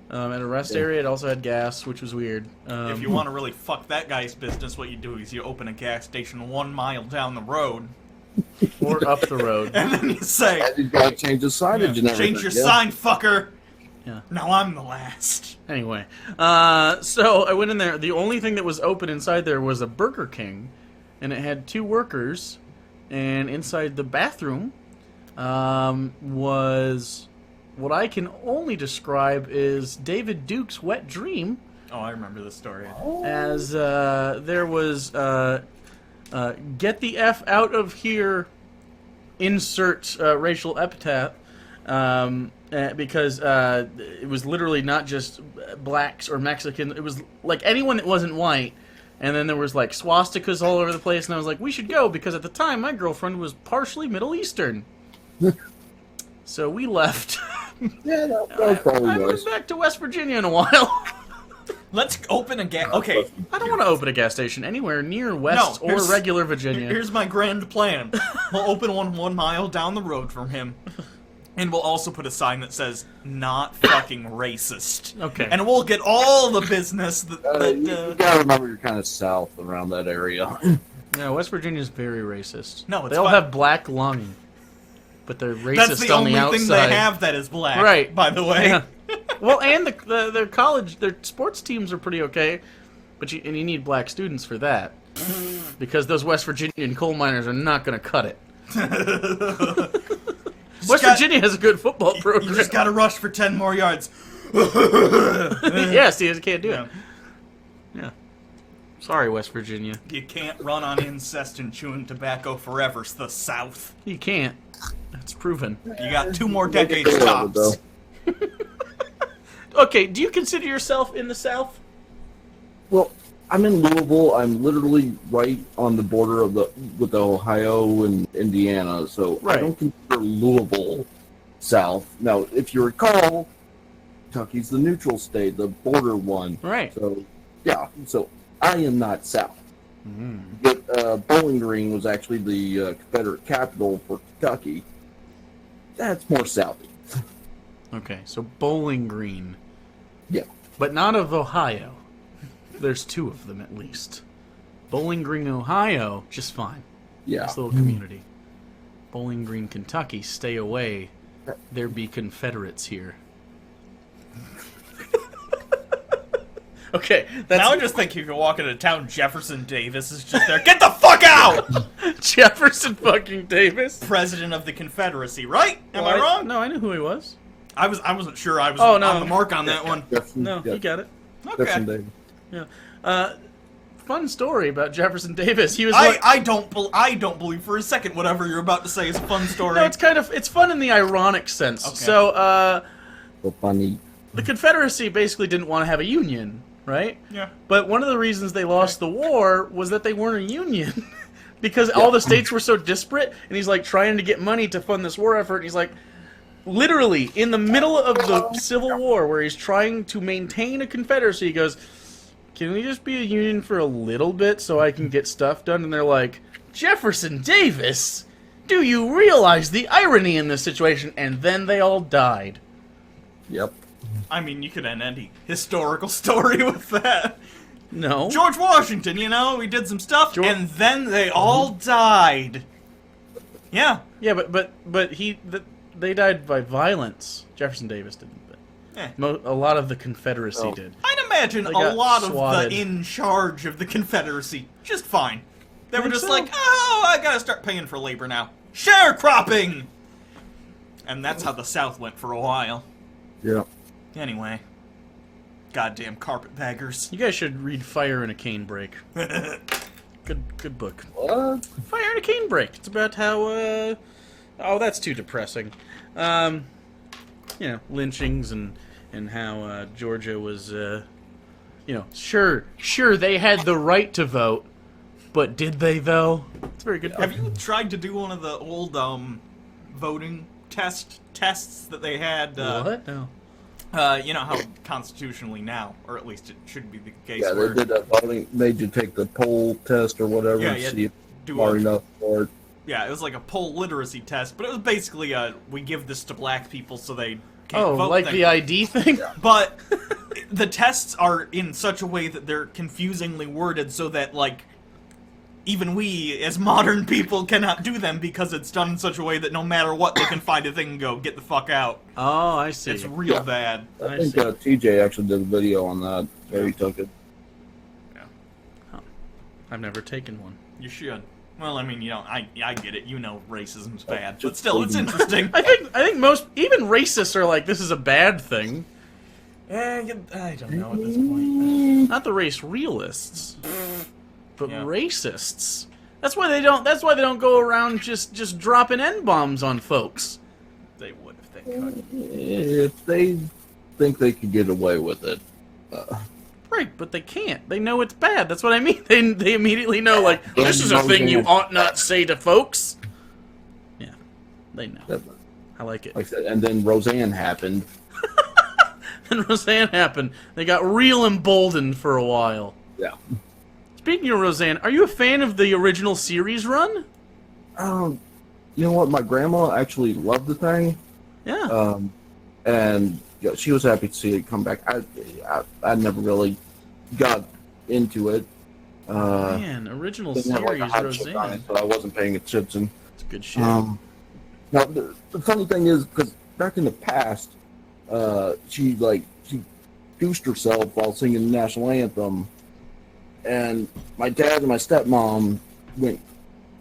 at a rest Yeah. area. It also had gas, which was weird. If you want to really fuck that guy's business, what you do is you open a gas station 1 mile down the road, or up the road. and then you say, You gotta change the signage and everything. "Change your yeah. sign, fucker." Yeah. Now I'm the last. Anyway, so I went in there. The only thing that was open inside there was a Burger King, and it had 2 workers. And inside the bathroom was what I can only describe is David Duke's wet dream, Oh, I remember this story. as there was "Get the F out of here," insert racial epithet. Because it was literally not just blacks or Mexicans. It was like anyone that wasn't white. And then there was like swastikas all over the place. And I was like, we should go because at the time my girlfriend was partially Middle Eastern. So we left. Yeah, that was probably I nice. moved back to West Virginia in a while. Let's open a gas. Okay, I don't want to open a gas station anywhere near West or here's- regular Virginia. here's my grand plan. We'll open one 1 mile down the road from him. And we'll also put a sign that says, "Not fucking racist." Okay. And we'll get all the business that... You gotta remember you're kind of south around that area. No, West Virginia's very racist. No, it's they all fine. have black lung, but they're racist That's the on only the outside. thing they have that is black, Right. by the way. Yeah. Well, and their college, their sports teams are pretty okay, but you need black students for that, because those West Virginian coal miners are not going to cut it. West Virginia has a good football program. You just gotta rush for 10 more yards. Yeah, see, you can't do Yeah. it. Sorry, West Virginia. You can't run on incest and chewing tobacco forever. It's the South. You can't. That's proven. You got 2 more decades tops. Okay, do you consider yourself in the South? Well, I'm in Louisville. I'm literally right on the border of with Ohio and Indiana, so Right. I don't consider Louisville South. Now, if you recall, Kentucky's the neutral state, the border one. Right. So, yeah. So I am not South. Mm. But Bowling Green was actually the Confederate capital for Kentucky. That's more South. Okay, so Bowling Green. Yeah. But not of Ohio. There's 2 of them at least. Bowling Green, Ohio, just fine. Yeah. Nice little community. Bowling Green, Kentucky, stay away. There be Confederates here. Okay, that's Now I just think if you walk into town, Jefferson Davis is just there. Get the fuck out! Jefferson fucking Davis. President of the Confederacy, right? Am I wrong? No, I knew who he was. I wasn't sure I was Oh, no. on the mark on that one. Jefferson, No, yeah, you got it. Jefferson Okay. Davis. Yeah. Fun story about Jefferson Davis. He was I don't believe for a second whatever you're about to say is a fun story. No, it's fun in the ironic sense. Okay. So, So funny. the Confederacy basically didn't want to have a union, right? Yeah. But one of the reasons they lost the war was that they weren't a union. Because all the states were so disparate, and he's like trying to get money to fund this war effort, and he's like, literally, in the middle of the Civil War, where he's trying to maintain a Confederacy, he goes, can we just be a union for a little bit so I can get stuff done? And they're like, Jefferson Davis? Do you realize the irony in this situation? And then they all died. Yep. I mean, you could end any historical story with that. No. George Washington, you know, he did some stuff, and then they all died. Yeah. Yeah, but they died by violence. Jefferson Davis didn't. But a lot of the Confederacy did. I'd imagine They a got lot swatted. of the in charge of the Confederacy just fine. They were Think just so? like, oh, I gotta start paying for labor now. Sharecropping! And that's how the South went for a while. Yeah. Anyway. Goddamn carpetbaggers. You guys should read Fire in a Canebrake. Good book. What? Fire in a Canebrake. It's about how, oh, that's too depressing. Lynchings and how, Georgia was, sure, they had the right to vote, but did they, though? It's a very good book. Have you tried to do one of the old, voting tests that they had? What? No. You know how constitutionally now, or at least it should be the case Yeah, where... they did that voting. Made you take the poll test or whatever Yeah, and yeah, see if do you are a- enough for it. Yeah, it was like a poll literacy test, but it was basically we give this to black people so they can't vote like thing. the ID thing? But the tests are in such a way that they're confusingly worded so that, like, even we, as modern people, cannot do them because it's done in such a way that no matter what, they can find a thing and go, get the fuck out. Oh, I see. It's real bad. I think TJ actually did a video on that where he took it. I've never taken one. You should. Well, I mean, you know, I get it. You know racism's bad. But still, it's interesting. I think most, even racists are like, this is a bad thing. I don't know at this point. Not the race realists, but Yeah. racists. That's why they don't go around just dropping N-bombs on folks. They would if they could. If they think they could get away with it. Right, but they can't. They know it's bad. That's what I mean. They immediately know, like, this is a thing you ought not say to folks. Yeah, they know. I like it. Like I said, and then Roseanne happened. And Roseanne happened. They got real emboldened for a while. Yeah. Speaking of Roseanne, are you a fan of the original series run? You know what? My grandma actually loved the thing. Yeah. And yeah, she was happy to see it come back. I never really got into it. Man, original Didn't have, like, series a hot chick on Roseanne. it, but I wasn't paying attention. It's good shit. Now, the funny thing is, because back in the past, she goosed herself while singing the national anthem, and my dad and my stepmom went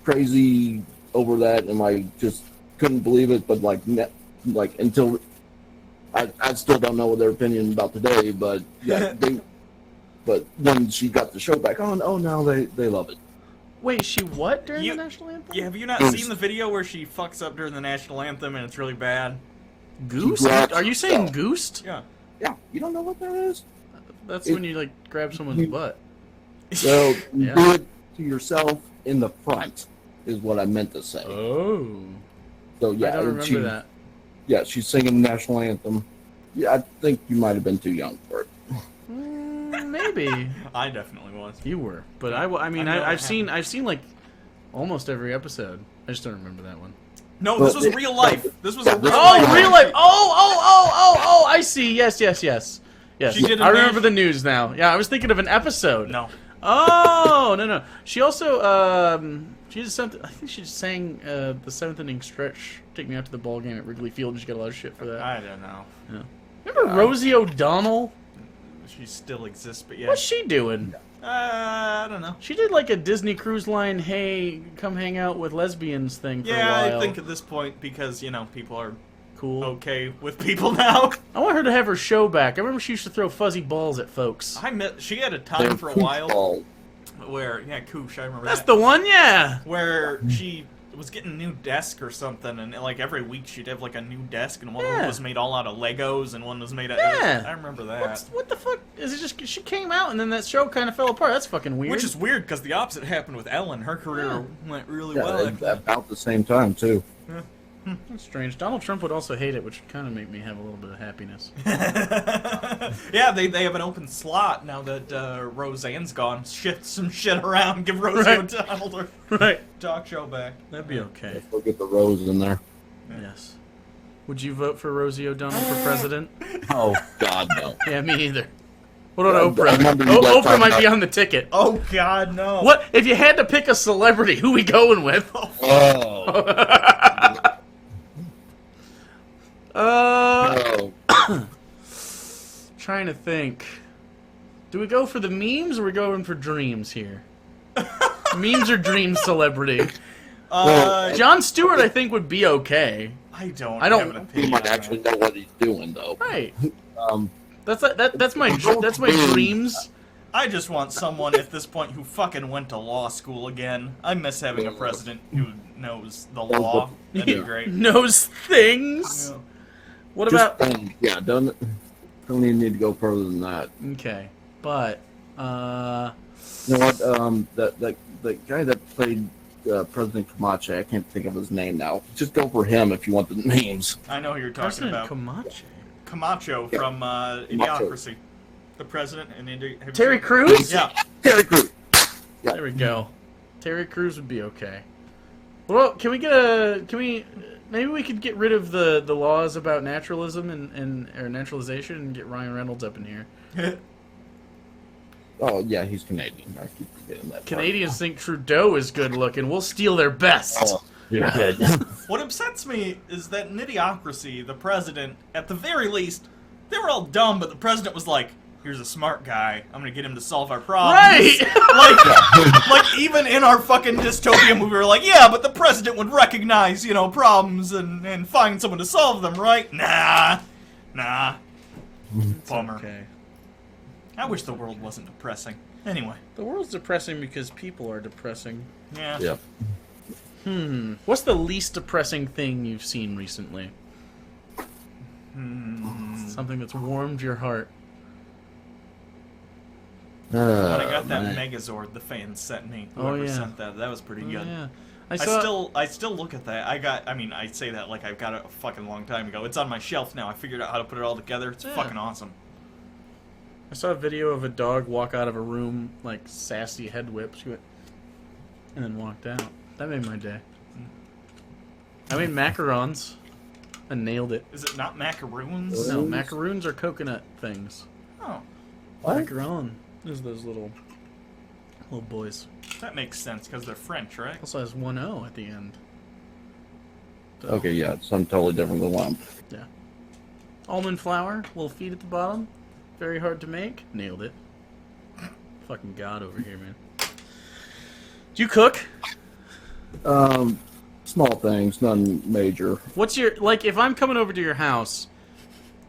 crazy over that, and just couldn't believe it. But until I still don't know their opinion about today, but yeah, But when she got the show back on, oh, now they love it. Wait, she what during the national anthem? Yeah, have you not seen the video where she fucks up during the national anthem and it's really bad? Goose? Are you saying goosed? Yeah. Yeah, you don't know what that is? That's when you, like, grab someone's butt. So, you Yeah. do it to yourself in the front, is what I meant to say. Oh. So, yeah, I don't remember that. Yeah, she's singing the national anthem. Yeah, I think you might have been too young for it. Maybe. I definitely was. You were. But I've seen like almost every episode. I just don't remember that one. No, this was real life. This was a real Oh, life. real life! Oh! I see. Yes. She did I remember the news now. Yeah, I was thinking of an episode. No. Oh, no. She also, she did something. I think she sang the 7th inning stretch. Take me out to the ball game at Wrigley Field, and she got a lot of shit for that. I don't know. Yeah. Remember Rosie O'Donnell? She still exists, but yeah. What's she doing? I don't know. She did like a Disney Cruise Line, hey, come hang out with lesbians thing for a while. I think at this point, because, people are cool. okay with people now. I want her to have her show back. I remember she used to throw fuzzy balls at folks. She had a time for a while where, Koosh, I remember That's that. the one, yeah. Where she was getting a new desk or something, and like every week she'd have like a new desk, and one of them was made all out of Legos, and one was made out. Yeah. I remember that. What the fuck? Is it just she came out and then that show kind of fell apart? That's fucking weird. Which is weird because the opposite happened with Ellen. Her career went really well. At about the same time, too. That's strange. Donald Trump would also hate it, which would kind of make me have a little bit of happiness. Yeah, they have an open slot now that Roseanne's gone. Shift some shit around, give Rosie O'Donnell her talk show back. That'd be okay. We'll get the rose in there. Yes. Would you vote for Rosie O'Donnell for president? Oh, God, no. Yeah, me either. What about Oprah? I remember you guys Oprah might talking be about- on the ticket. Oh God, no! What if you had to pick a celebrity? Who we going with? Oh. No. Trying to think. Do we go for the memes or are we going for dreams here? Memes or dream celebrity? Jon Stewart, I think, would be okay. I don't. I don't- Have an He opinion might on actually know what he's doing, though. Right. Um, That's my dreams. I just want someone at this point who fucking went to law school again. I miss having a president who knows the law. That'd be great. Knows things. Yeah. What just, about? don't even need to go further than that. Okay, but You know what? That guy that played President Camacho, I can't think of his name now. Just go for him if you want the names. I know who you're talking President about. Camacho. Camacho from Idiocracy. The president in India. Terry Crews? Yeah. Terry Crews. There we go. Terry Crews would be okay. Well, can we maybe we could get rid of the laws about naturalism or naturalization and get Ryan Reynolds up in here. Oh yeah, he's Canadian. I keep forgetting that. Canadians think Trudeau is good looking. We'll steal their best. Oh, you're good. What upsets me is that in Idiocracy, the president, at the very least, they were all dumb, but the president was like, here's a smart guy. I'm gonna get him to solve our problems. Right! Like even in our fucking dystopia movie, we're like, yeah, but the president would recognize, problems and find someone to solve them, right? Nah. Bummer. Okay. I wish the world wasn't depressing. Anyway. The world's depressing because people are depressing. Yeah. Yep. What's the least depressing thing you've seen recently? Something that's warmed your heart. When I got that man. Megazord the fans sent me. Oh, Whoever yeah. sent that was pretty good. Yeah. I still look at that. I say that like I've got it a fucking long time ago. It's on my shelf now. I figured out how to put it all together. It's fucking awesome. I saw a video of a dog walk out of a room like sassy head whip. She went and then walked out. That made my day. I made macarons and nailed it. Is it not macaroons? No, macaroons are coconut things. Oh, What? Macaron is those little boys. that makes sense because they're French, right? Also has one O at the end. So, Okay, yeah, it's something totally different than lump. yeah. Almond flour, little feet at the bottom. Very hard to make. Nailed it. Fucking god over here, man. Do you cook? Small things, none major. What's your if I'm coming over to your house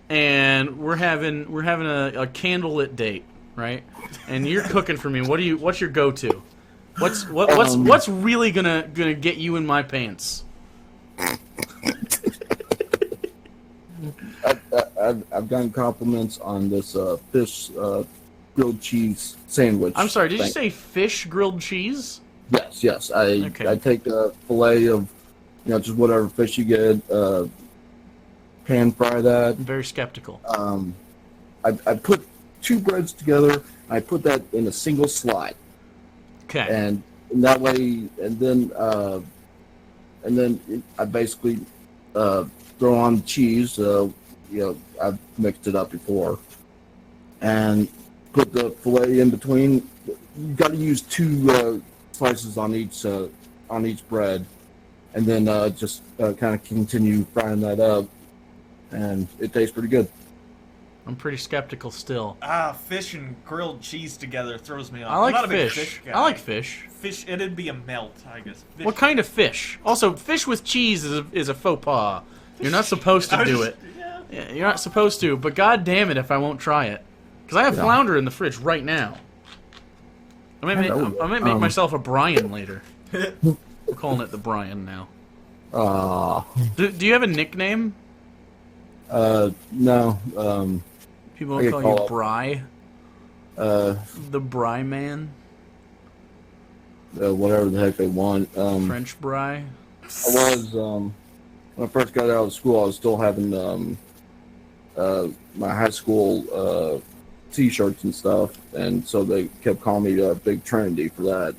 and we're having a candlelit date, right? And you're cooking for me. What's your go-to? What's really gonna get you in my pants? I've gotten compliments on this fish grilled cheese sandwich. I'm sorry, did you thing. say fish grilled cheese? Yes. Okay. I take a fillet of, just whatever fish you get, pan fry that. I'm very skeptical. I put two breads together. I put that in a single slide, Okay. and that way, and then I basically throw on cheese. I've mixed it up before, and put the fillet in between. You got to use two slices on each bread, and then just kind of continue frying that up, and it tastes pretty good. I'm pretty skeptical still. Fish and grilled cheese together throws me off. I like I'm not fish. a big fish guy. I like fish. Fish, it'd be a melt, I guess. Fish. What kind of fish? Also, fish with cheese is a faux pas. You're not supposed to do it. Yeah, you're not supposed to, but god damn it if I won't try it. Because I have flounder in the fridge right now. I might make myself a Bryan later. I'm calling it the Bryan now. Do you have a nickname? No. People I don't get call you called- Bry? The Bry Man? Whatever the heck they want. French Bry? I was when I first got out of school, I was still having my high school T-shirts and stuff, and so they kept calling me Big Trinity for that.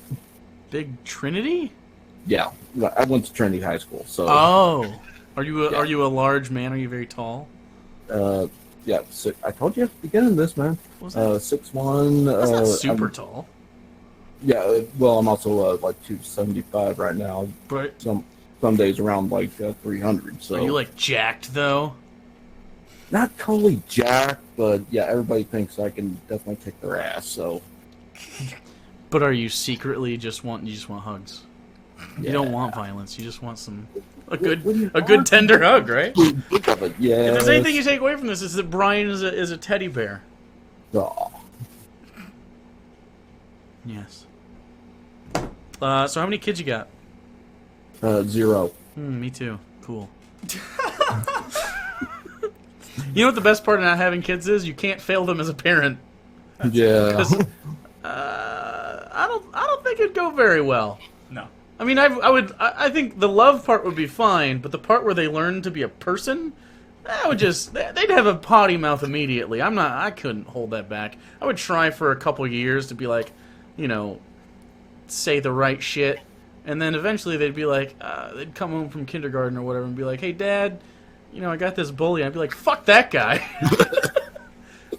Big Trinity? Yeah, I went to Trinity High School, so Oh. Are you a large man? Are you very tall? yeah. I told you at the beginning of this, man. What was that? 6'1". That's not super tall. Yeah, well, I'm also like 275 right now. But Some days around like 300. So are you like jacked though? not totally jacked, but yeah, everybody thinks I can definitely kick their ass. So But are you secretly you just want hugs? You yeah. don't want violence. You just want What do you a good want? tender hug, right? Think of it, yeah. If there's anything you take away from this, is that Bryan is a teddy bear. Oh. Yes. So how many kids you got? 0. Me too. Cool. You know what the best part of not having kids is? You can't fail them as a parent. Yeah. 'Cause, I don't think it'd go very well. No. I mean, I think the love part would be fine, but the part where they learn to be a person, they'd have a potty mouth immediately. I couldn't hold that back. I would try for a couple years to be like, say the right shit, and then eventually they'd be like, they'd come home from kindergarten or whatever and be like, hey Dad, I got this bully. I'd be like, fuck that guy.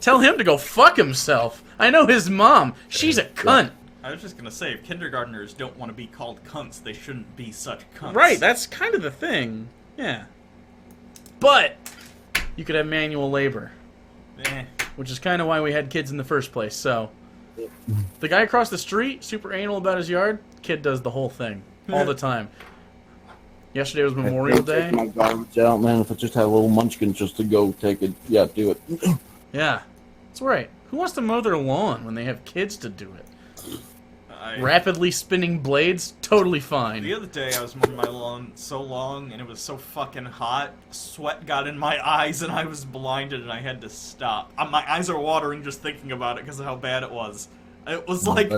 Tell him to go fuck himself. I know his mom. She's a cunt. I was just gonna say, if kindergartners don't want to be called cunts, they shouldn't be such cunts. Right, that's kind of the thing. Yeah. But you could have manual labor, which is kind of why we had kids in the first place. So the guy across the street, super anal about his yard, kid does the whole thing all the time. Yesterday was Memorial Day. Take my garbage out, man. If I just had a little munchkin just to go take it, yeah, do it. Yeah, that's right. Who wants to mow their lawn when they have kids to do it? I Rapidly spinning blades, totally fine. The other day I was mowing my lawn so long and it was so fucking hot, sweat got in my eyes and I was blinded and I had to stop. My eyes are watering just thinking about it because of how bad it was. It was like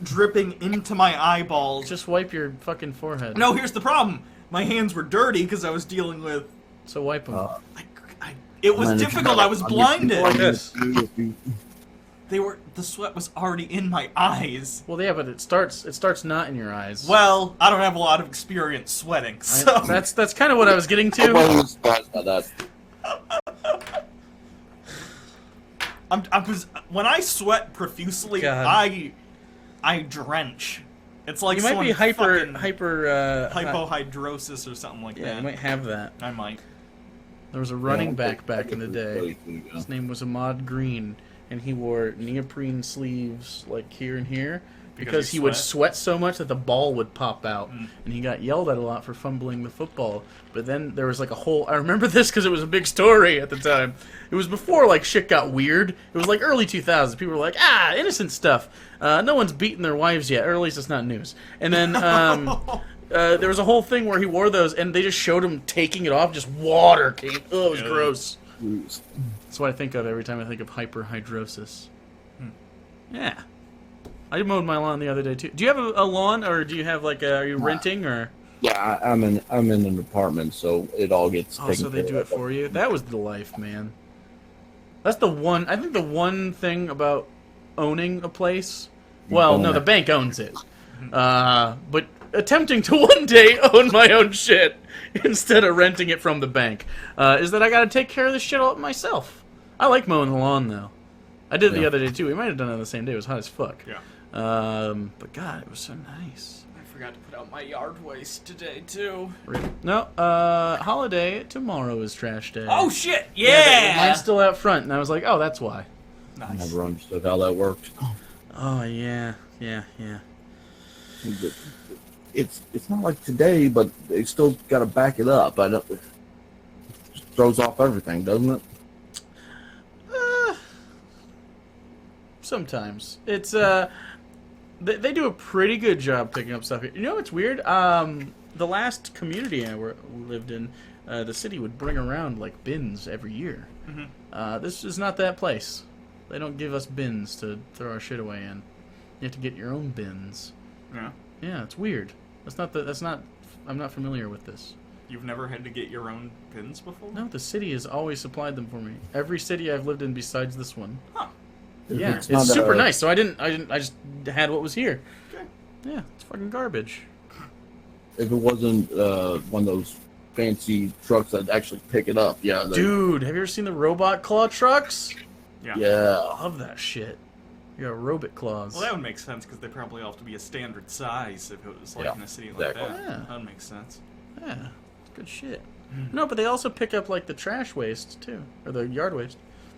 dripping into my eyeballs. Just wipe your fucking forehead. No, here's the problem. My hands were dirty because I was dealing with. So wipe them. It was difficult. I was blinded. Like this. The sweat was already in my eyes. Well, yeah, but it starts not in your eyes. Well, I don't have a lot of experience sweating, so that's kind of what I was getting to. I was surprised by that. When I sweat profusely, God. I drench. It's like You might be fucking hypohidrosis hypohidrosis or something like Yeah, that. you might have that. I might. There was a running back in the day. Yeah. His name was Ahmad Green, and he wore neoprene sleeves like here and here, because he would sweat so much that the ball would pop out, and he got yelled at a lot for fumbling the football. But then there was like a whole... I remember this because it was a big story at the time. It was before like shit got weird. It was like early 2000s. People were like, innocent stuff. No one's beaten their wives yet, or at least it's not news. And then there was a whole thing where he wore those, and they just showed him taking it off. Just water came. Oh, it was gross. That's what I think of every time I think of hyperhidrosis. Yeah. I mowed my lawn the other day too. Do you have a lawn, or do you have like are you renting or? Yeah, I'm in an apartment, so it all gets taken so they care do it of. for you. That was the life, man. That's the one. I think the one thing about owning a place. Well, no, the bank owns it. But attempting to one day own my own shit instead of renting it from the bank is that I got to take care of this shit all myself. I like mowing the lawn though. I did it the other day too. We might have done it on the same day. It was hot as fuck. Yeah. But God, it was so nice. I forgot to put out my yard waste today too. No, holiday tomorrow is trash day. Oh shit! Yeah. Mine's still out front, and I was like, oh, that's why. I Nice. never understood how that worked. Oh yeah. It's not like today, but they still got to back it up. I don't. It just throws off everything, doesn't it? Sometimes it's they do a pretty good job picking up stuff. You know what's weird? The last community I lived in, the city would bring around like bins every year. This is not that place. They don't give us bins to throw our shit away in. You have to get your own bins. Yeah. Yeah, it's weird. I'm not familiar with this. You've never had to get your own pins before? No, the city has always supplied them for me. Every city I've lived in besides this one. Huh. Yeah, It's it's not super a- nice. So I just had what was here. Okay. Yeah, it's fucking garbage. If it wasn't one of those fancy trucks that actually pick it up, yeah. Dude, have you ever seen the robot claw trucks? Yeah. Yeah. I love that shit. You got robot claws. Well, that would make sense because they probably all have to be a standard size if it was like Yeah, in a city like exactly. that. Yeah. That would make sense. Yeah, it's good shit. No, but they also pick up like the trash waste too, or the yard waste.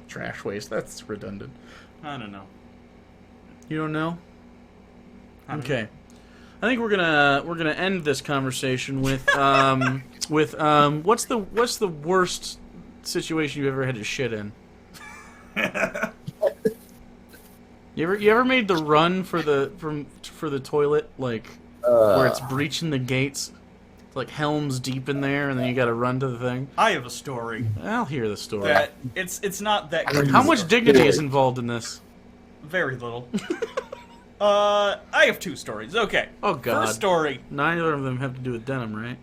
Trash waste. That's redundant. I don't know. You don't know? I don't Okay. I think we're gonna end this conversation with what's the worst situation you've ever had to shit in? You ever made the run for the toilet like where it's breaching the gates? It's like helms deep in there, and then you got to run to the thing. I have a story I'll hear the story. that it's not that great. How much dignity is involved in this? Very little. I have two stories. Okay. Oh God. First story. Neither of them have to do with denim, right?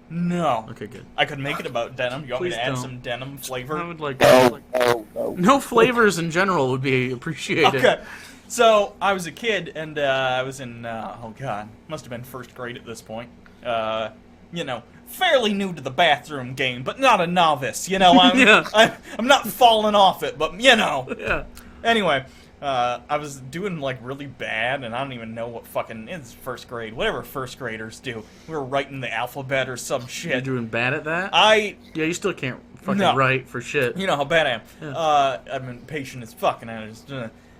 No. Okay, good. I could make it about denim. You want me Please to add don't. some denim I flavor? would like No. no flavors in general would be appreciated. Okay. So I was a kid, and I was in oh god, must have been first grade at this point. You know, fairly new to the bathroom game, but not a novice. You know, Yeah. I'm not falling off it, but you know. Yeah. Anyway, I was doing like really bad, and I don't even know what fucking is first grade. Whatever first graders do. We were writing the alphabet or some You're shit. doing bad at that? Yeah, You still can't fucking No. write for shit. you know how bad I am. Yeah. I'm impatient as fuck, and I just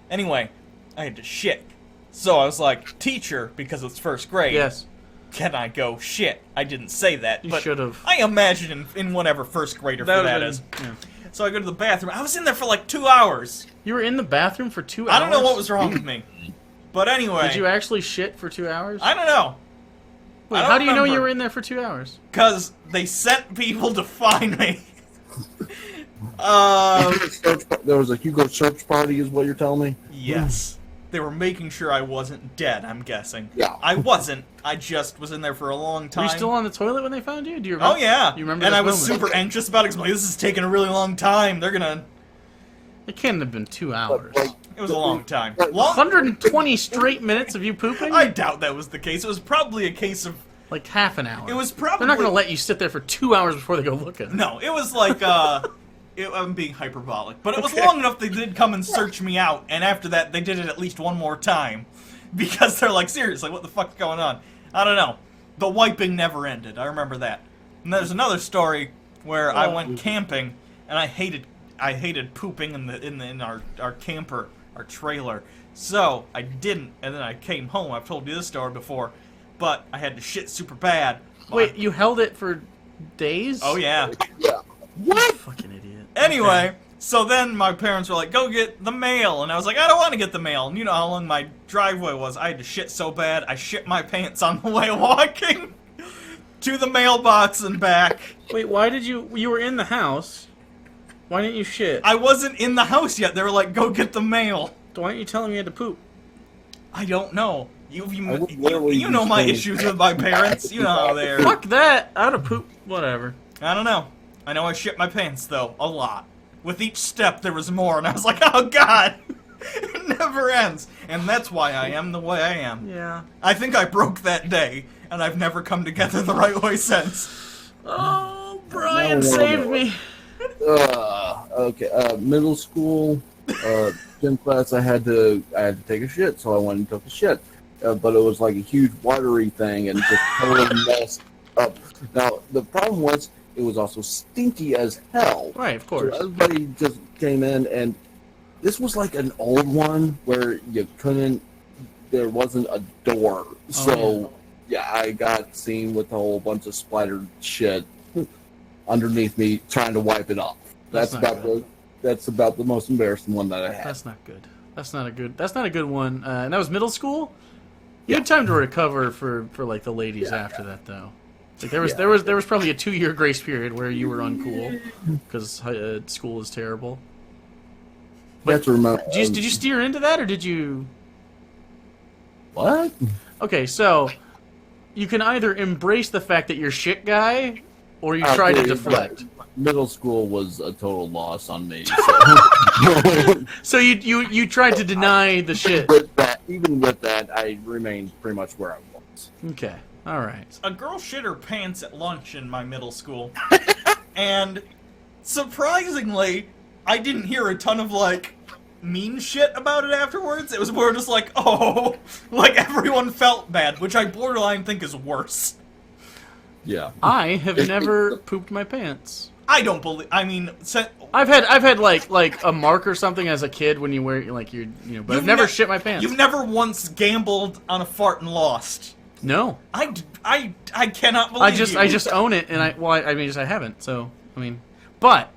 anyway, I had to shit. So I was like, teacher, because it's first grade. Yes. Can I go shit? I didn't say that, You but should've. I imagine in whatever first grader for would've that been- is. yeah. So I go to the bathroom. I was in there for like 2 hours. You were in the bathroom for 2 hours? I don't know what was wrong with me. But anyway. Did you actually shit for 2 hours? I don't know. Wait, I don't how do you know you remember. were in there for 2 hours? Because they sent people to find me. There was a Hugo search party, is what you're telling me? Yes. They were making sure I wasn't dead, I'm guessing. Yeah. I wasn't. I just was in there for a long Were time. you still on the toilet when they found you? Do you remember? Oh, yeah. You remember and this I was moment? super anxious about it. 'Cause I'm like, this is taking a really long time. They're gonna... It can't have been 2 hours. Like, It was a long time. Like, Long... 120 straight minutes of you pooping? I doubt that was the case. It was probably a case of... Like half an hour. It was probably... They're not going to let you sit there for 2 hours before they go looking. No, it was like, I'm being hyperbolic. But it was Okay. long enough they did come and search me out, and after that, they did it at least one more time. Because they're like, seriously, what the fuck's going on? I don't know. The wiping never ended. I remember that. And there's another story where I went camping, and I hated pooping in our camper. our trailer. So I didn't, and then I came home. I've told you this story before, but I had to shit super bad. Wait, you held it for days? Oh yeah. Yeah. What? Fucking idiot. Anyway, Okay. so then my parents were like, go get the mail. And I was like, I don't want to get the mail. And you know how long my driveway was. I had to shit so bad, I shit my pants on the way walking to the mailbox and back. Wait, why did you were in the house? Why didn't you shit? I wasn't in the house yet. They were like, go get the mail. Why didn't you tell him you had to poop? I don't know. You literally know my just issues with my parents. You know how they are. Fuck that! I'd have pooped. Whatever. I don't know. I know I shit my pants, though, a lot. With each step, there was more, and I was like, oh, God! It never ends. And that's why I am the way I am. Yeah. I think I broke that day, and I've never come together the right way since. Oh, Bryan No, no, saved no. me. Okay. Middle school, gym class. I had to take a shit, so I went and took a shit. But it was like a huge watery thing, and just totally messed up. Now the problem was it was also stinky as hell. Right, of So course. everybody just came in, and this was like an old one where you couldn't. There wasn't a door, so yeah, I got seen with a whole bunch of splattered shit underneath me, trying to wipe it off. That's not good. That's about the most embarrassing one that I had. That's not good. That's not a good one. And that was middle school? You had time to recover for like the ladies after that though. Like there was probably a 2-year grace period where you were uncool because school is terrible. That's remember. Did you steer into that or did you? What? Okay, so you can either embrace the fact that you're shit guy, or you try to deflect. Middle school was a total loss on me. So. So you tried to deny the shit. Even with that, I remained pretty much where I was. Okay, all right. A girl shit her pants at lunch in my middle school. And surprisingly, I didn't hear a ton of, like, mean shit about it afterwards. It was more just like, oh, like everyone felt bad, which I borderline think is worse. Yeah. I have never pooped my pants. I don't believe. I mean, I've had like a mark or something as a kid when you wear like but I've You've never ne- shit my pants. you've never once gambled on a fart and lost. No, I cannot believe I you. just own it, and I haven't. So but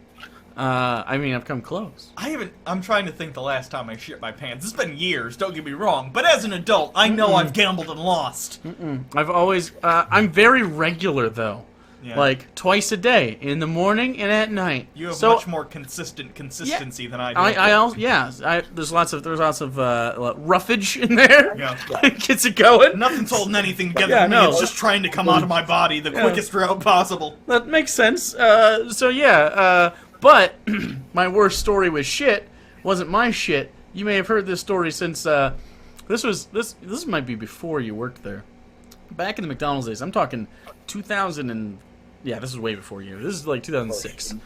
I've come close. I haven't. I'm trying to think the last time I shit my pants. It's been years. Don't get me wrong. But as an adult, I know I've gambled and lost. I've always I'm very regular though. Yeah. Like twice a day, in the morning and at night. You have so, much more consistency than I do. I also there's lots of roughage in there. Yeah. Gets it going. Nothing's holding anything together Yeah, for me. no. It's just trying to come out of my body the quickest route possible. That makes sense. But my worst story with shit wasn't my shit. You may have heard this story since this might be before you worked there. Back in the McDonald's days, I'm talking 2000 and yeah, this is way before you. This is like 2006.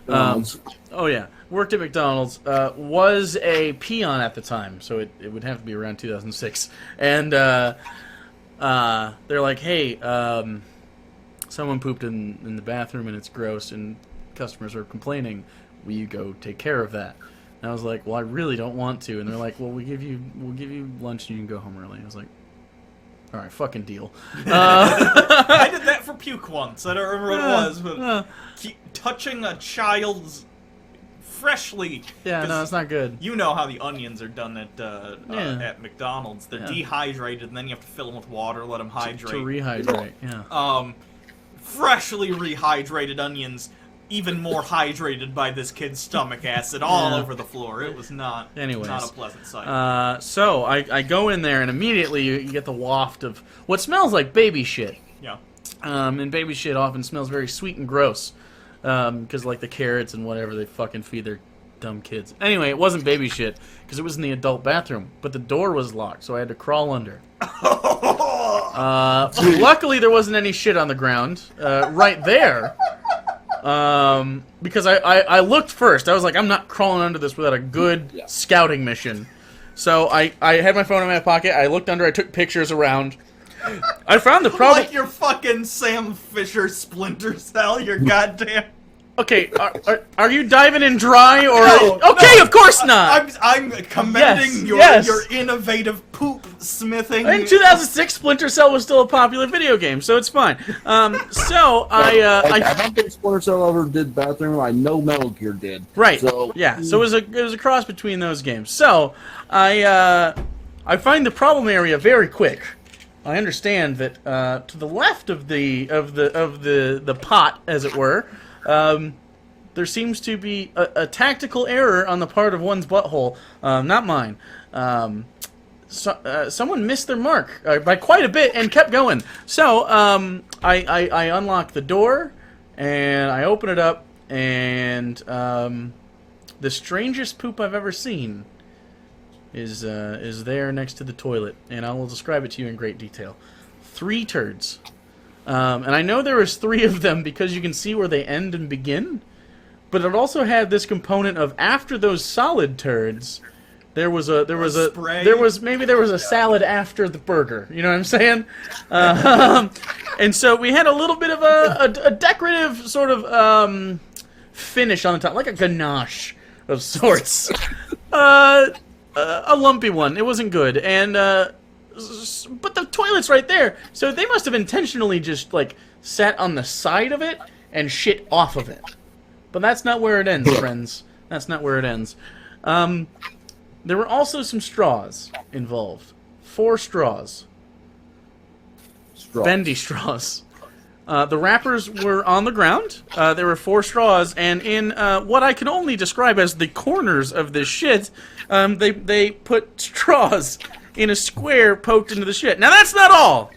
Oh yeah, worked at McDonald's. Was a peon at the time, so it would have to be around 2006. And they're like, hey, someone pooped in the bathroom and it's gross and customers are complaining. Will you go take care of that? And I was like, well, I really don't want to. And they're like, well, we'll give you lunch and you can go home early. I was like, all right, fucking deal. I did that for puke once. I don't remember what it was, but touching a child's freshly. Yeah, no, it's not good. You know how the onions are done at McDonald's. They're dehydrated, and then you have to fill them with water, let them hydrate. To rehydrate, yeah. Freshly rehydrated onions, even more hydrated by this kid's stomach acid all over the floor. It was not a pleasant sight. So I go in there, and immediately you get the waft of what smells like baby shit. Yeah. And baby shit often smells very sweet and gross. Because, like, the carrots and whatever they fucking feed their dumb kids. Anyway, it wasn't baby shit, because it was in the adult bathroom. But the door was locked, so I had to crawl under. Luckily, there wasn't any shit on the ground right there. Because I looked first. I was like, I'm not crawling under this without a good scouting mission. So I had my phone in my pocket. I looked under. I took pictures around. I found the problem. Like your fucking Sam Fisher Splinter Cell, your goddamn. Okay, are you diving in dry or? No, okay, no. of course not. I'm commending Yes. your innovative poop smithing. In 2006, Splinter Cell was still a popular video game, so it's fine. So I don't think Splinter Cell ever did bathroom. I know Metal Gear did. Right. So Yeah. So it was a cross between those games. So I find the problem area very quick. I understand that to the left of the pot, as it were, there seems to be a tactical error on the part of one's butthole, not mine. Someone missed their mark by quite a bit and kept going. So I unlock the door and I open it up, and the strangest poop I've ever seen is there next to the toilet, and I will describe it to you in great detail. 3 turds. And I know there was 3 of them because you can see where they end and begin, but it also had this component of after those solid turds, there was a salad after the burger. You know what I'm saying? And so we had a little bit of a decorative sort of finish on the top, like a ganache of sorts. A lumpy one. It wasn't good, and but the toilet's right there, so they must have intentionally just like sat on the side of it and shit off of it. But that's not where it ends, friends. That's not where it ends. There were also some straws involved. 4 straws. Bendy straws. The wrappers were on the ground. There were 4 straws, and in what I can only describe as the corners of this shit, they put straws in a square poked into the shit. Now that's not all!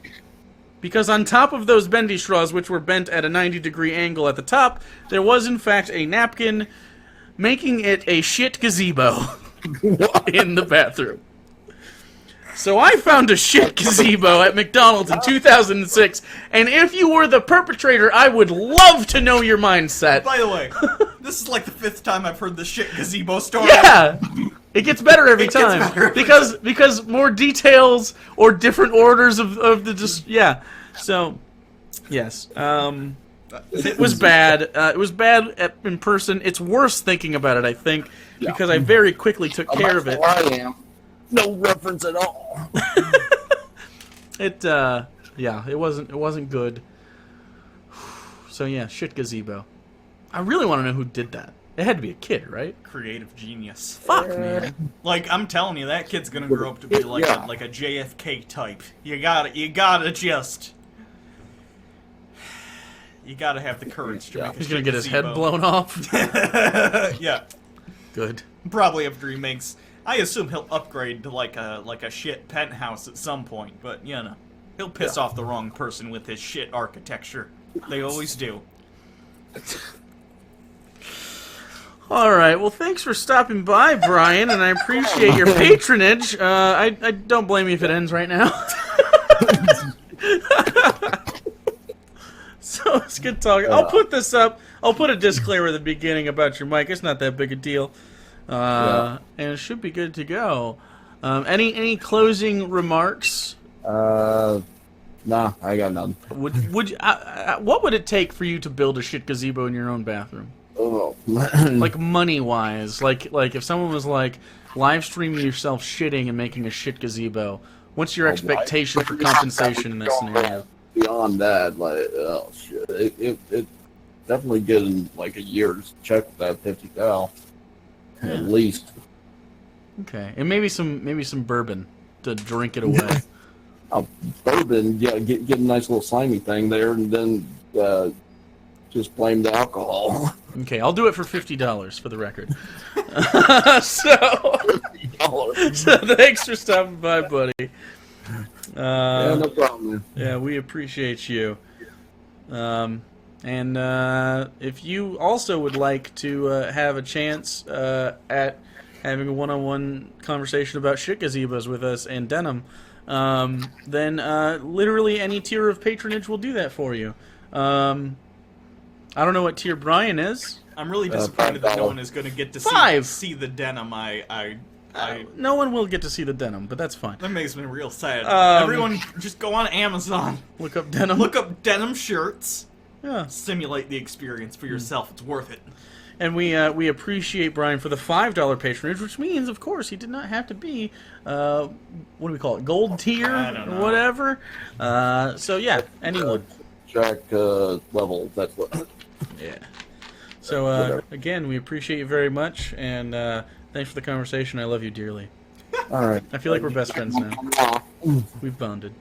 Because on top of those bendy straws, which were bent at a 90-degree angle at the top, there was in fact a napkin, making it a shit gazebo in the bathroom. So I found a shit gazebo at McDonald's in 2006, and if you were the perpetrator, I would love to know your mindset. By the way, this is like the 5th time I've heard the shit gazebo story. Yeah! It gets better every time. Because more details or different orders of the just yeah. So yes. It was bad. It was bad in person. It's worse thinking about it, I think, because I very quickly took care of it. I am. No reference at all. It wasn't good. So yeah, shit gazebo. I really want to know who did that. It had to be a kid, right? Creative genius. Fuck, man. Like, I'm telling you, that kid's gonna grow up to be like a JFK type. You gotta have the courage to make a He's gonna shit get his head gazebo. blown off. Yeah. Good. Probably after he makes. I assume he'll upgrade to like a shit penthouse at some point, but you know, he'll piss off the wrong person with his shit architecture. They always do. All right. Well, thanks for stopping by, Brian, and I appreciate your patronage. I don't blame you if it ends right now. So it's good talking. I'll put this up. I'll put a disclaimer at the beginning about your mic. It's not that big a deal, and it should be good to go. Any closing remarks? Nah, I got none. What would it take for you to build a shit gazebo in your own bathroom? Oh. Like money-wise, like if someone was like live streaming yourself shitting and making a shit gazebo, what's your expectation for compensation in that scenario? Beyond that, like, oh shit, it definitely getting like a year's check with that 50 thou, at least. Okay, and maybe some bourbon to drink it away. Bourbon, yeah, get a nice little slimy thing there, and then just blame the alcohol. Okay, I'll do it for $50 for the record. So thanks for stopping by, buddy. Yeah, no problem, man. Yeah, we appreciate you. And if you also would like to have a chance at having a one-on-one conversation about shit gazebos with us and Denim, then literally any tier of patronage will do that for you. I don't know what tier Bryan is. I'm really disappointed that no one is going to get to see the Denim. No one will get to see the Denim, but that's fine. That makes me real sad. Everyone just go on Amazon. Look up Denim. Look up Denim shirts. Yeah. simulate the experience for yourself. It's worth it. And we appreciate Bryan for the $5 patronage, which means, of course, he did not have to be, what do we call it, gold tier I don't know. or whatever. So yeah, anyone. Jack level. That's what. Yeah. So again, we appreciate you very much, and thanks for the conversation. I love you dearly. All right. I feel like we're best friends now. We've bonded.